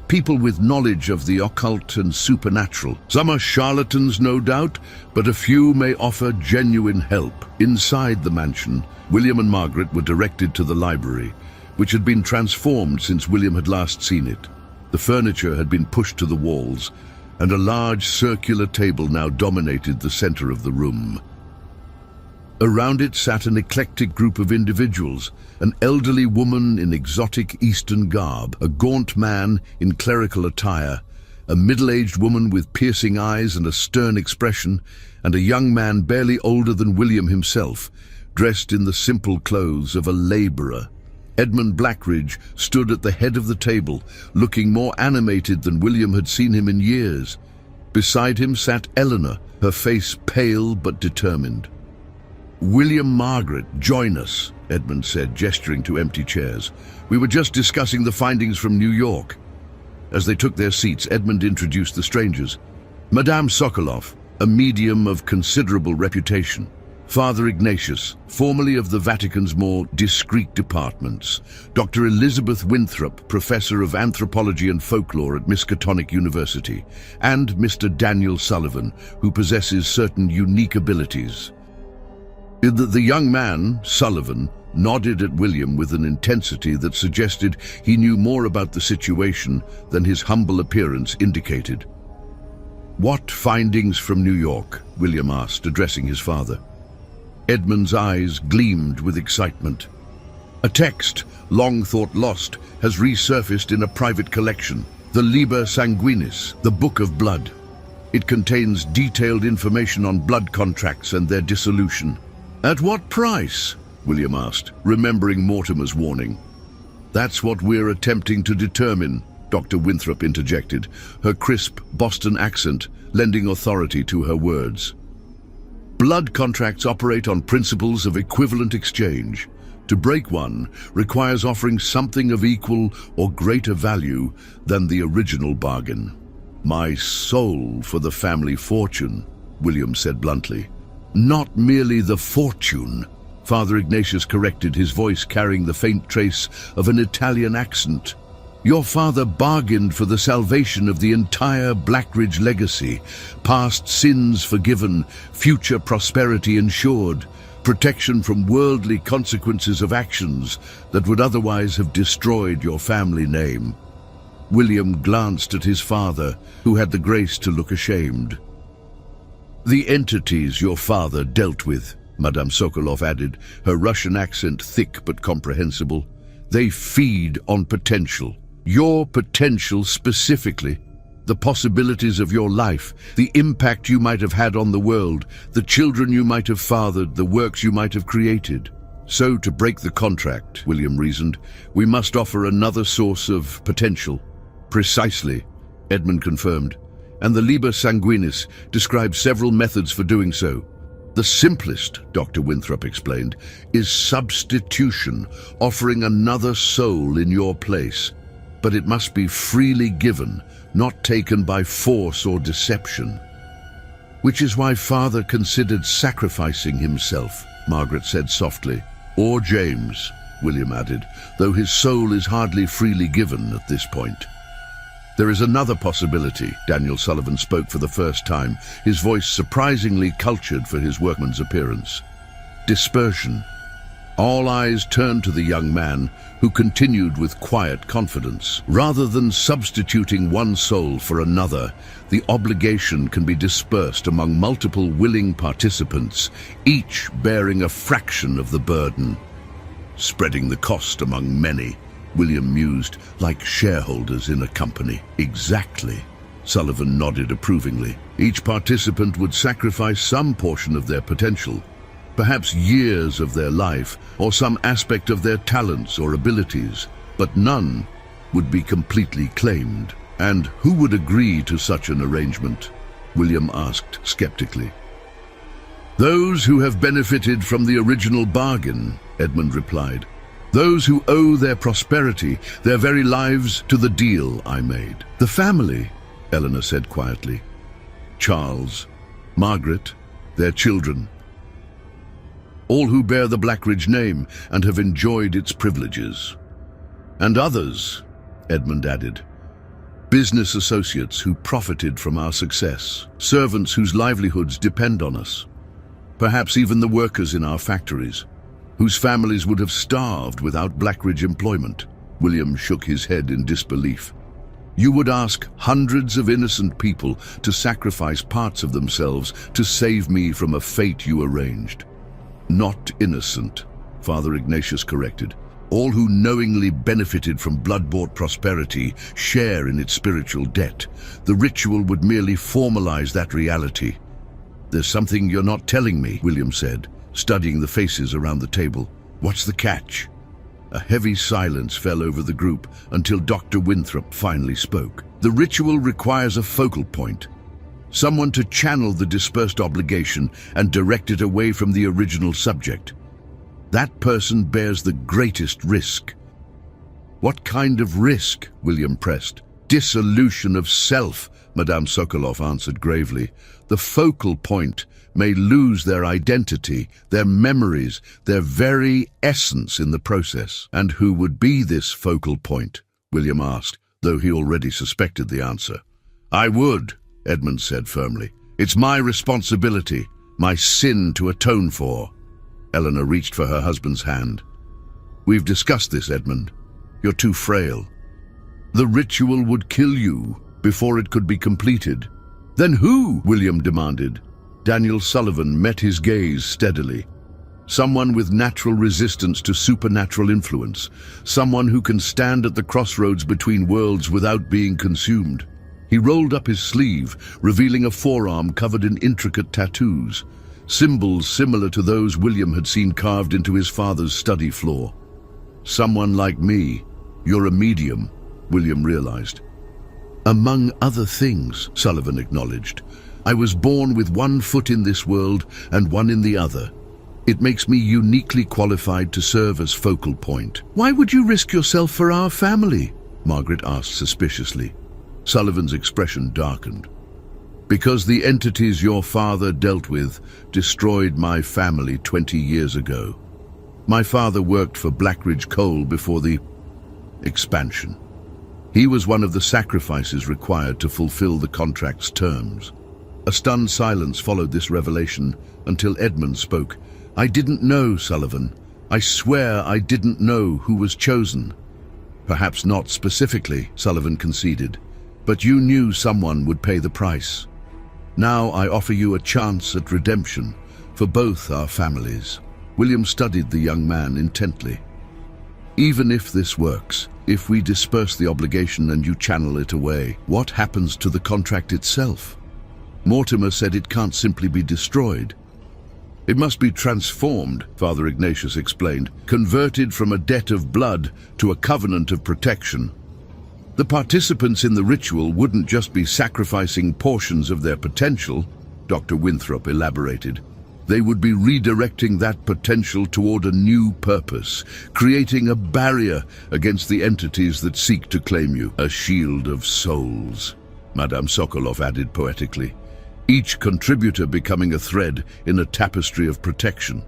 "People with knowledge of the occult and supernatural. Some are charlatans, no doubt, but a few may offer genuine help." Inside the mansion, William and Margaret were directed to the library, which had been transformed since William had last seen it. The furniture had been pushed to the walls, and a large circular table now dominated the center of the room. Around it sat an eclectic group of individuals, an elderly woman in exotic Eastern garb, a gaunt man in clerical attire, a middle-aged woman with piercing eyes and a stern expression, and a young man barely older than William himself, dressed in the simple clothes of a laborer. Edmund Blackridge stood at the head of the table, looking more animated than William had seen him in years. Beside him sat Eleanor, her face pale but determined. "William, Margaret, join us," Edmund said, gesturing to empty chairs. "We were just discussing the findings from New York." As they took their seats, Edmund introduced the strangers. Madame Sokolov, a medium of considerable reputation. Father Ignatius, formerly of the Vatican's more discreet departments. Dr. Elizabeth Winthrop, professor of anthropology and folklore at Miskatonic University. And Mr. Daniel Sullivan, who possesses certain unique abilities. The young man, Sullivan, nodded at William with an intensity that suggested he knew more about the situation than his humble appearance indicated. "What findings from New York?" William asked, addressing his father. Edmund's eyes gleamed with excitement. "A text, long thought lost, has resurfaced in a private collection, the Liber Sanguinis, the Book of Blood. It contains detailed information on blood contracts and their dissolution." "At what price?" William asked, remembering Mortimer's warning. "That's what we're attempting to determine," Dr. Winthrop interjected, her crisp Boston accent lending authority to her words. "Blood contracts operate on principles of equivalent exchange. To break one requires offering something of equal or greater value than the original bargain." "My soul for the family fortune," William said bluntly. "Not merely the fortune," Father Ignatius corrected, his voice carrying the faint trace of an Italian accent. "Your father bargained for the salvation of the entire Blackridge legacy, past sins forgiven, future prosperity ensured, protection from worldly consequences of actions that would otherwise have destroyed your family name." William glanced at his father, who had the grace to look ashamed. "The entities your father dealt with," Madame Sokolov added, her Russian accent thick but comprehensible, "they feed on potential. Your potential specifically." The possibilities of your life, the impact you might have had on the world, the children you might have fathered, the works you might have created. So, to break the contract, William reasoned, we must offer another source of potential. Precisely, Edmund confirmed, and the Liber Sanguinis describes several methods for doing so. The simplest, Dr. Winthrop explained, is substitution, offering another soul in your place. But it must be freely given, not taken by force or deception. Which is why Father considered sacrificing himself, Margaret said softly. Or James, William added, though his soul is hardly freely given at this point. There is another possibility, Daniel Sullivan spoke for the first time, his voice surprisingly cultured for his workman's appearance. Dispersion. All eyes turned to the young man, who continued with quiet confidence. Rather than substituting one soul for another, the obligation can be dispersed among multiple willing participants, each bearing a fraction of the burden. Spreading the cost among many, William mused, like shareholders in a company. Exactly. Sullivan nodded approvingly. Each participant would sacrifice some portion of their potential, perhaps years of their life, or some aspect of their talents or abilities, but none would be completely claimed. And who would agree to such an arrangement? William asked skeptically. Those who have benefited from the original bargain, Edmund replied. Those who owe their prosperity, their very lives, to the deal I made. The family, Eleanor said quietly. Charles, Margaret, their children. All who bear the Blackridge name and have enjoyed its privileges. And others, Edmund added. Business associates who profited from our success. Servants whose livelihoods depend on us. Perhaps even the workers in our factories, whose families would have starved without Blackridge employment. William shook his head in disbelief. You would ask hundreds of innocent people to sacrifice parts of themselves to save me from a fate you arranged. Not innocent, Father Ignatius corrected. All who knowingly benefited from blood-bought prosperity share in its spiritual debt. The ritual would merely formalize that reality. There's something you're not telling me, William said, studying the faces around the table. What's the catch? A heavy silence fell over the group until Dr. Winthrop finally spoke. The ritual requires a focal point. Someone to channel the dispersed obligation and direct it away from the original subject. That person bears the greatest risk. What kind of risk? William pressed. Dissolution of self, Madame Sokolov answered gravely. The focal point may lose their identity, their memories, their very essence in the process. And who would be this focal point? William asked, though he already suspected the answer. I would, Edmund said firmly. It's my responsibility, my sin to atone for. Eleanor reached for her husband's hand. We've discussed this, Edmund. You're too frail. The ritual would kill you before it could be completed. Then who? William demanded. Daniel Sullivan met his gaze steadily. Someone with natural resistance to supernatural influence. Someone who can stand at the crossroads between worlds without being consumed. He rolled up his sleeve, revealing a forearm covered in intricate tattoos, symbols similar to those William had seen carved into his father's study floor. Someone like me. You're a medium, William realized. Among other things, Sullivan acknowledged. I was born with one foot in this world and one in the other. It makes me uniquely qualified to serve as focal point. Why would you risk yourself for our family? Margaret asked suspiciously. Sullivan's expression darkened. Because the entities your father dealt with destroyed my family 20 years ago. My father worked for Blackridge Coal before the expansion. He was one of the sacrifices required to fulfill the contract's terms. A stunned silence followed this revelation until Edmund spoke. I didn't know, Sullivan. I swear I didn't know who was chosen. Perhaps not specifically, Sullivan conceded, but you knew someone would pay the price. Now I offer you a chance at redemption for both our families. William studied the young man intently. Even if this works, If we disperse the obligation and you channel it away, what happens to the contract itself? Mortimer said it can't simply be destroyed. It must be transformed, Father Ignatius explained, converted from a debt of blood to a covenant of protection. The participants in the ritual wouldn't just be sacrificing portions of their potential, Dr. Winthrop elaborated. They would be redirecting that potential toward a new purpose, creating a barrier against the entities that seek to claim you. A shield of souls, Madame Sokolov added poetically, each contributor becoming a thread in a tapestry of protection.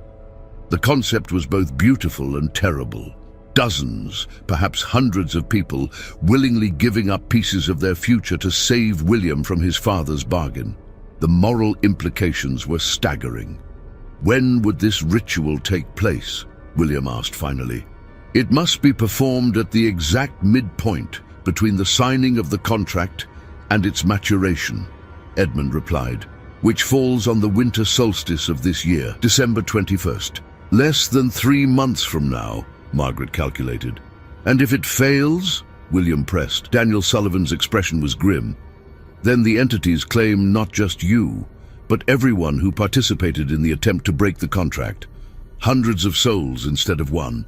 The concept was both beautiful and terrible. Dozens, perhaps hundreds of people willingly giving up pieces of their future to save William from his father's bargain. The moral implications were staggering. When would this ritual take place? William asked finally. It must be performed at the exact midpoint between the signing of the contract and its maturation, Edmund replied, which falls on the winter solstice of this year, December 21st. Less than 3 months from now, Margaret calculated. And if it fails? William pressed. Daniel Sullivan's expression was grim. Then the entities claim not just you, but everyone who participated in the attempt to break the contract. Hundreds of souls instead of one.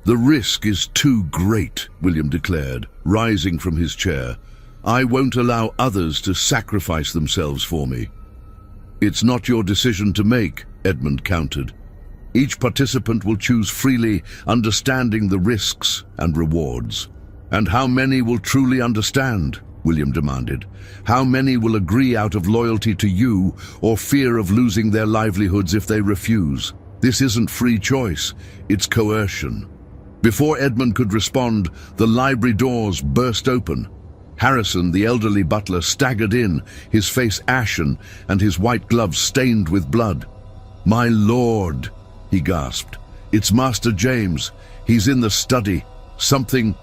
The risk is too great, William declared, rising from his chair. I won't allow others to sacrifice themselves for me. It's not your decision to make, Edmund countered. Each participant will choose freely, understanding the risks and rewards. And how many will truly understand? William demanded. How many will agree out of loyalty to you or fear of losing their livelihoods if they refuse? This isn't free choice, it's coercion. Before Edmund could respond, the library doors burst open. Harrison, the elderly butler, staggered in, his face ashen and his white gloves stained with blood. My lord, he gasped. It's Master James. He's in the study. Something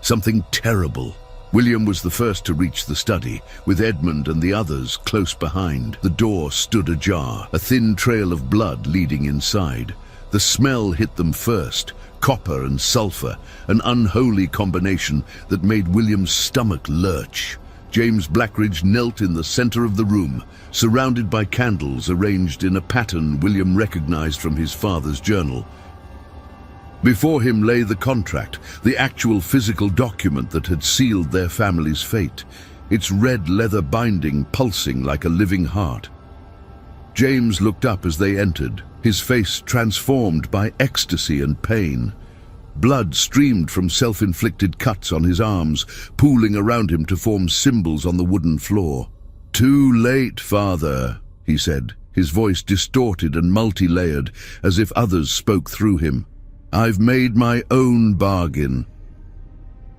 terrible. William was the first to reach the study, with Edmund and the others close behind. The door stood ajar, a thin trail of blood leading inside. The smell hit them first, copper and sulfur, an unholy combination that made William's stomach lurch. James Blackridge knelt in the center of the room, surrounded by candles arranged in a pattern William recognized from his father's journal. Before him lay the contract, the actual physical document that had sealed their family's fate, its red leather binding pulsing like a living heart. James looked up as they entered, his face transformed by ecstasy and pain. Blood streamed from self-inflicted cuts on his arms, pooling around him to form symbols on the wooden floor. Too late, father, he said, his voice distorted and multi-layered, as if others spoke through him. I've made my own bargain.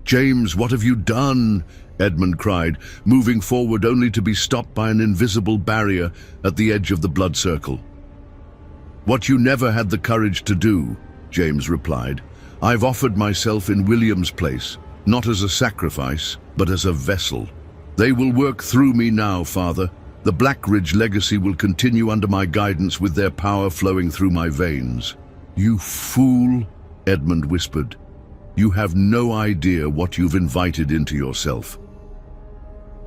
James, what have you done? Edmund cried, moving forward only to be stopped by an invisible barrier at the edge of the blood circle. What you never had the courage to do, James replied. I've offered myself in William's place, not as a sacrifice, but as a vessel. They will work through me now, Father. The Blackridge legacy will continue under my guidance with their power flowing through my veins. You fool, Edmund whispered. You have no idea what you've invited into yourself.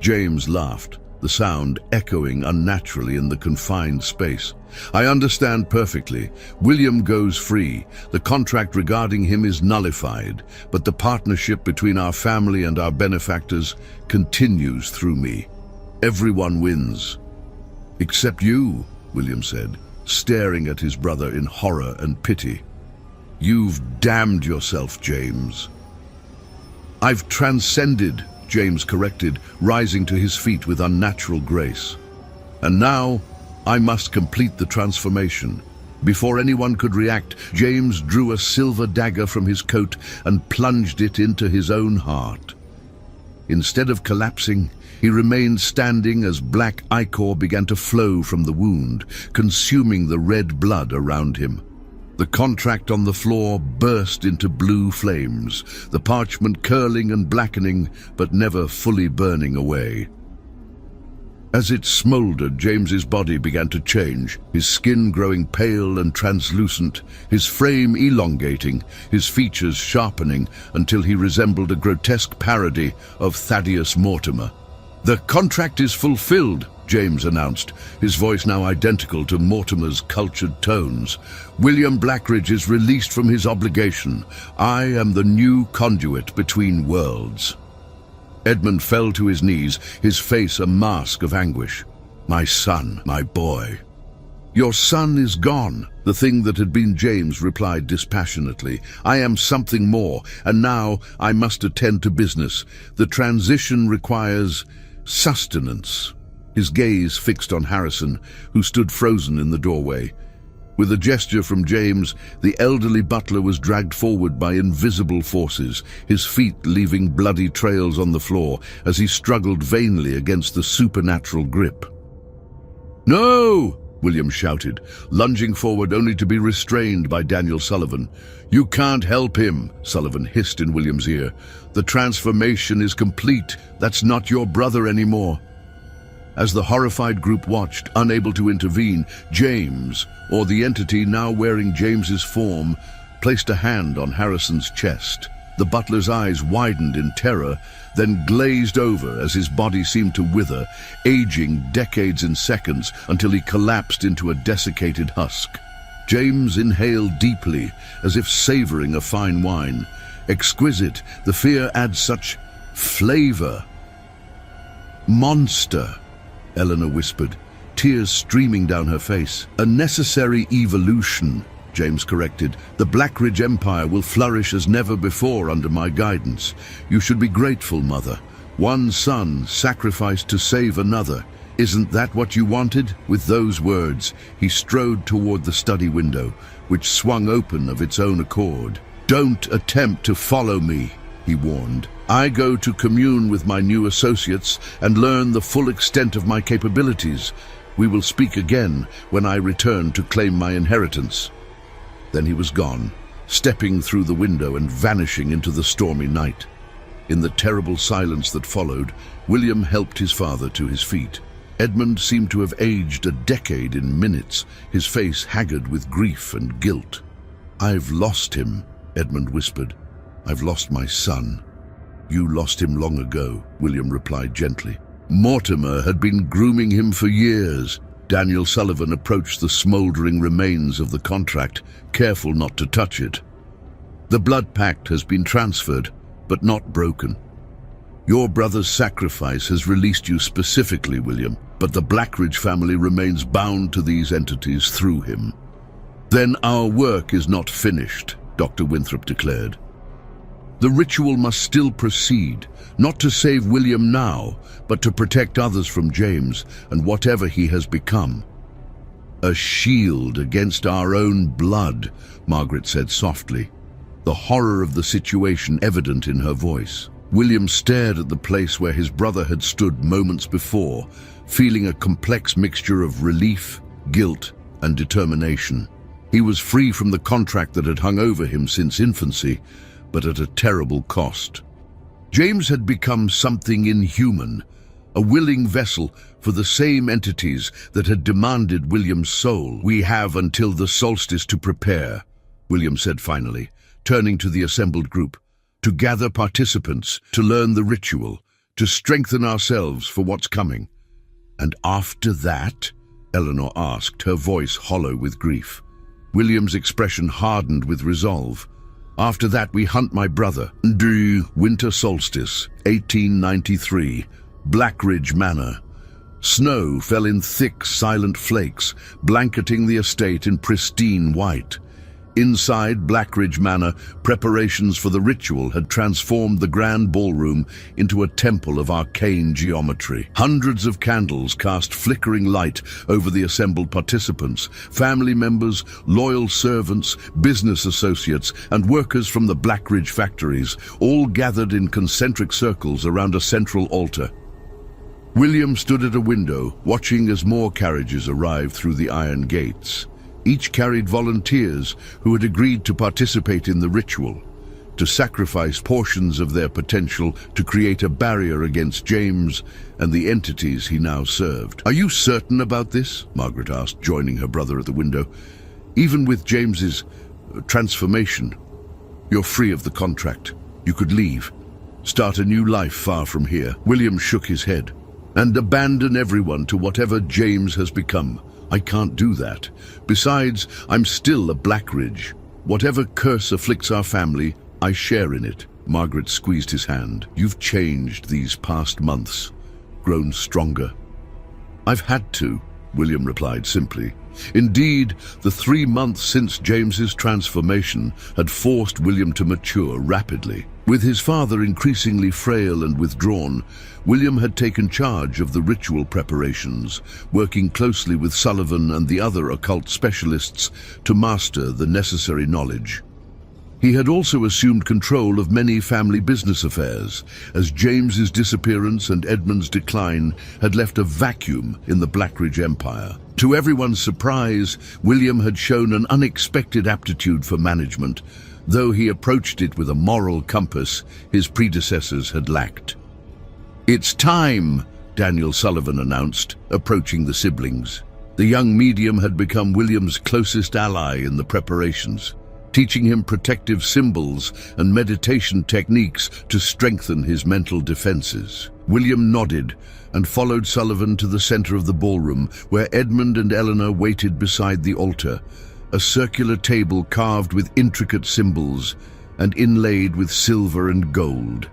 James laughed, the sound echoing unnaturally in the confined space. I understand perfectly. William goes free. The contract regarding him is nullified, but the partnership between our family and our benefactors continues through me. Everyone wins. Except you, William said, staring at his brother in horror and pity. You've damned yourself, James. I've transcended, James corrected, rising to his feet with unnatural grace. And now, I must complete the transformation. Before anyone could react, James drew a silver dagger from his coat and plunged it into his own heart. Instead of collapsing, he remained standing as black ichor began to flow from the wound, consuming the red blood around him. The contract on the floor burst into blue flames, the parchment curling and blackening, but never fully burning away. As it smoldered, James's body began to change, his skin growing pale and translucent, his frame elongating, his features sharpening until he resembled a grotesque parody of Thaddeus Mortimer. "The contract is fulfilled," James announced, his voice now identical to Mortimer's cultured tones. "William Blackridge is released from his obligation. I am the new conduit between worlds." Edmund fell to his knees, his face a mask of anguish. "My son, my boy." "Your son is gone," the thing that had been James replied dispassionately. "I am something more, and now I must attend to business. The transition requires sustenance." His gaze fixed on Harrison, who stood frozen in the doorway. With a gesture from James, the elderly butler was dragged forward by invisible forces, his feet leaving bloody trails on the floor as he struggled vainly against the supernatural grip. "No!" William shouted, lunging forward only to be restrained by Daniel Sullivan. "You can't help him," Sullivan hissed in William's ear. "The transformation is complete. That's not your brother anymore." As the horrified group watched, unable to intervene, James, or the entity now wearing James's form, placed a hand on Harrison's chest. The butler's eyes widened in terror, then glazed over as his body seemed to wither, aging decades in seconds until he collapsed into a desiccated husk. James inhaled deeply, as if savoring a fine wine. Exquisite, the fear adds such flavor. "Monster," Eleanor whispered, tears streaming down her face. "A necessary evolution," James corrected. "The Blackridge Empire will flourish as never before under my guidance. You should be grateful, Mother. One son sacrificed to save another. Isn't that what you wanted?" With those words, he strode toward the study window, which swung open of its own accord. "Don't attempt to follow me," he warned. "I go to commune with my new associates and learn the full extent of my capabilities. We will speak again when I return to claim my inheritance." Then he was gone, stepping through the window and vanishing into the stormy night. In the terrible silence that followed, William helped his father to his feet. Edmund seemed to have aged a decade in minutes, his face haggard with grief and guilt. "I've lost him," Edmund whispered. "I've lost my son." "You lost him long ago," William replied gently. "Mortimer had been grooming him for years." Daniel Sullivan approached the smouldering remains of the contract, careful not to touch it. "The blood pact has been transferred, but not broken. Your brother's sacrifice has released you specifically, William, but the Blackridge family remains bound to these entities through him." "Then our work is not finished," Dr. Winthrop declared. "The ritual must still proceed, not to save William now, but to protect others from James and whatever he has become." "A shield against our own blood," Margaret said softly, the horror of the situation evident in her voice. William stared at the place where his brother had stood moments before, feeling a complex mixture of relief, guilt, and determination. He was free from the contract that had hung over him since infancy, but at a terrible cost. James had become something inhuman, a willing vessel for the same entities that had demanded William's soul. "We have until the solstice to prepare," William said finally, turning to the assembled group, "to gather participants, to learn the ritual, to strengthen ourselves for what's coming." "And after that?" Eleanor asked, her voice hollow with grief. William's expression hardened with resolve. "After that we hunt my brother." "The winter solstice, 1893, Blackridge Manor. Snow fell in thick, silent flakes, blanketing the estate in pristine white. Inside Blackridge Manor, preparations for the ritual had transformed the grand ballroom into a temple of arcane geometry. Hundreds of candles cast flickering light over the assembled participants, family members, loyal servants, business associates, and workers from the Blackridge factories, all gathered in concentric circles around a central altar. William stood at a window, watching as more carriages arrived through the iron gates. Each carried volunteers who had agreed to participate in the ritual, to sacrifice portions of their potential to create a barrier against James and the entities he now served. "Are you certain about this?" Margaret asked, joining her brother at the window. "Even with James's transformation, you're free of the contract. You could leave, start a new life far from here." William shook his head. "And abandon everyone to whatever James has become. I can't do that. Besides, I'm still a Blackridge. Whatever curse afflicts our family, I share in it." Margaret squeezed his hand. "You've changed these past months, grown stronger." "I've had to," William replied simply. Indeed, the 3 months since James's transformation had forced William to mature rapidly. With his father increasingly frail and withdrawn, William had taken charge of the ritual preparations, working closely with Sullivan and the other occult specialists to master the necessary knowledge. He had also assumed control of many family business affairs, as James's disappearance and Edmund's decline had left a vacuum in the Blackridge Empire. To everyone's surprise, William had shown an unexpected aptitude for management, though he approached it with a moral compass his predecessors had lacked. "It's time," Daniel Sullivan announced, approaching the siblings. The young medium had become William's closest ally in the preparations, teaching him protective symbols and meditation techniques to strengthen his mental defenses. William nodded and followed Sullivan to the center of the ballroom, where Edmund and Eleanor waited beside the altar, a circular table carved with intricate symbols and inlaid with silver and gold.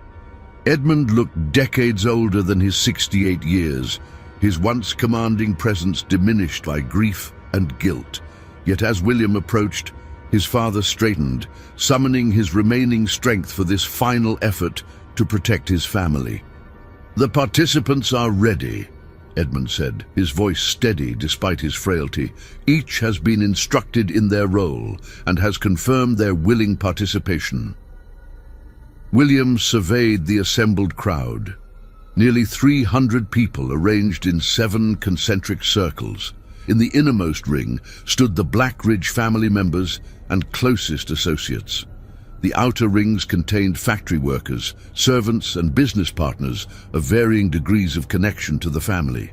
Edmund looked decades older than his 68 years, his once commanding presence diminished by grief and guilt. Yet as William approached, his father straightened, summoning his remaining strength for this final effort to protect his family. "The participants are ready," Edmund said, his voice steady despite his frailty. "Each has been instructed in their role and has confirmed their willing participation." William surveyed the assembled crowd. Nearly 300 people arranged in 7 concentric circles. In the innermost ring stood the Blackridge family members and closest associates. The outer rings contained factory workers, servants, and business partners of varying degrees of connection to the family.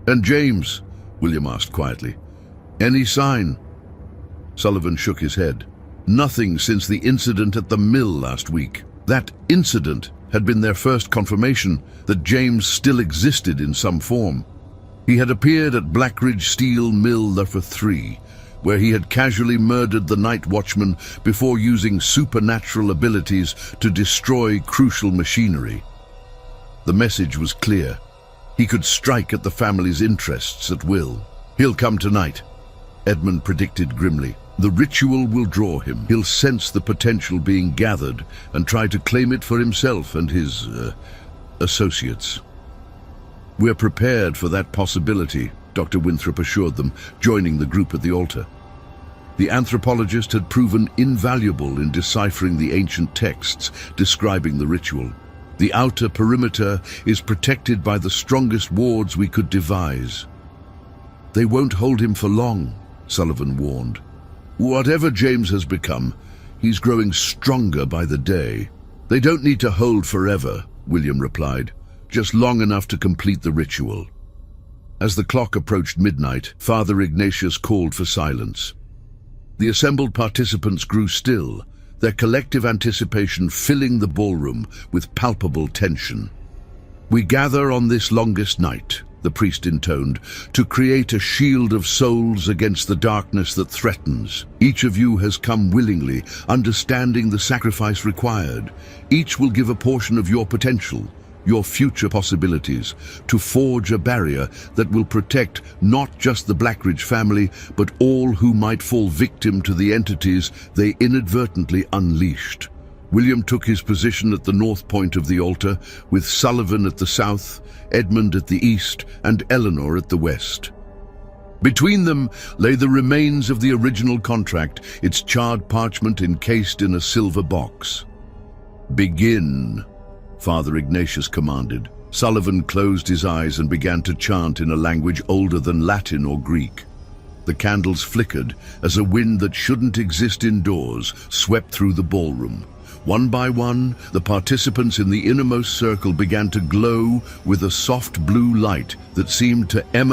"And James?" William asked quietly. "Any sign?" Sullivan shook his head. "Nothing since the incident at the mill last week." That incident had been their first confirmation that James still existed in some form. He had appeared at Blackridge Steel Mill No. 3, where he had casually murdered the night watchman before using supernatural abilities to destroy crucial machinery. The message was clear. He could strike at the family's interests at will. "He'll come tonight," Edmund predicted grimly. "The ritual will draw him. He'll sense the potential being gathered and try to claim it for himself and his associates." "We're prepared for that possibility," Dr. Winthrop assured them, joining the group at the altar. The anthropologist had proven invaluable in deciphering the ancient texts describing the ritual. "The outer perimeter is protected by the strongest wards we could devise." "They won't hold him for long," Sullivan warned. "Whatever James has become, he's growing stronger by the day." "They don't need to hold forever," William replied, "just long enough to complete the ritual." As the clock approached midnight, Father Ignatius called for silence. The assembled participants grew still, their collective anticipation filling the ballroom with palpable tension. "We gather on this longest night," the priest intoned, "to create a shield of souls against the darkness that threatens. Each of you has come willingly, understanding the sacrifice required. Each will give a portion of your potential, your future possibilities, to forge a barrier that will protect not just the Blackridge family, but all who might fall victim to the entities they inadvertently unleashed." William took his position at the north point of the altar, with Sullivan at the south, Edmund at the east, and Eleanor at the west. Between them lay the remains of the original contract, its charred parchment encased in a silver box. "Begin," Father Ignatius commanded. Sullivan closed his eyes and began to chant in a language older than Latin or Greek. The candles flickered as a wind that shouldn't exist indoors swept through the ballroom. One by one, the participants in the innermost circle began to glow with a soft blue light that seemed to emanate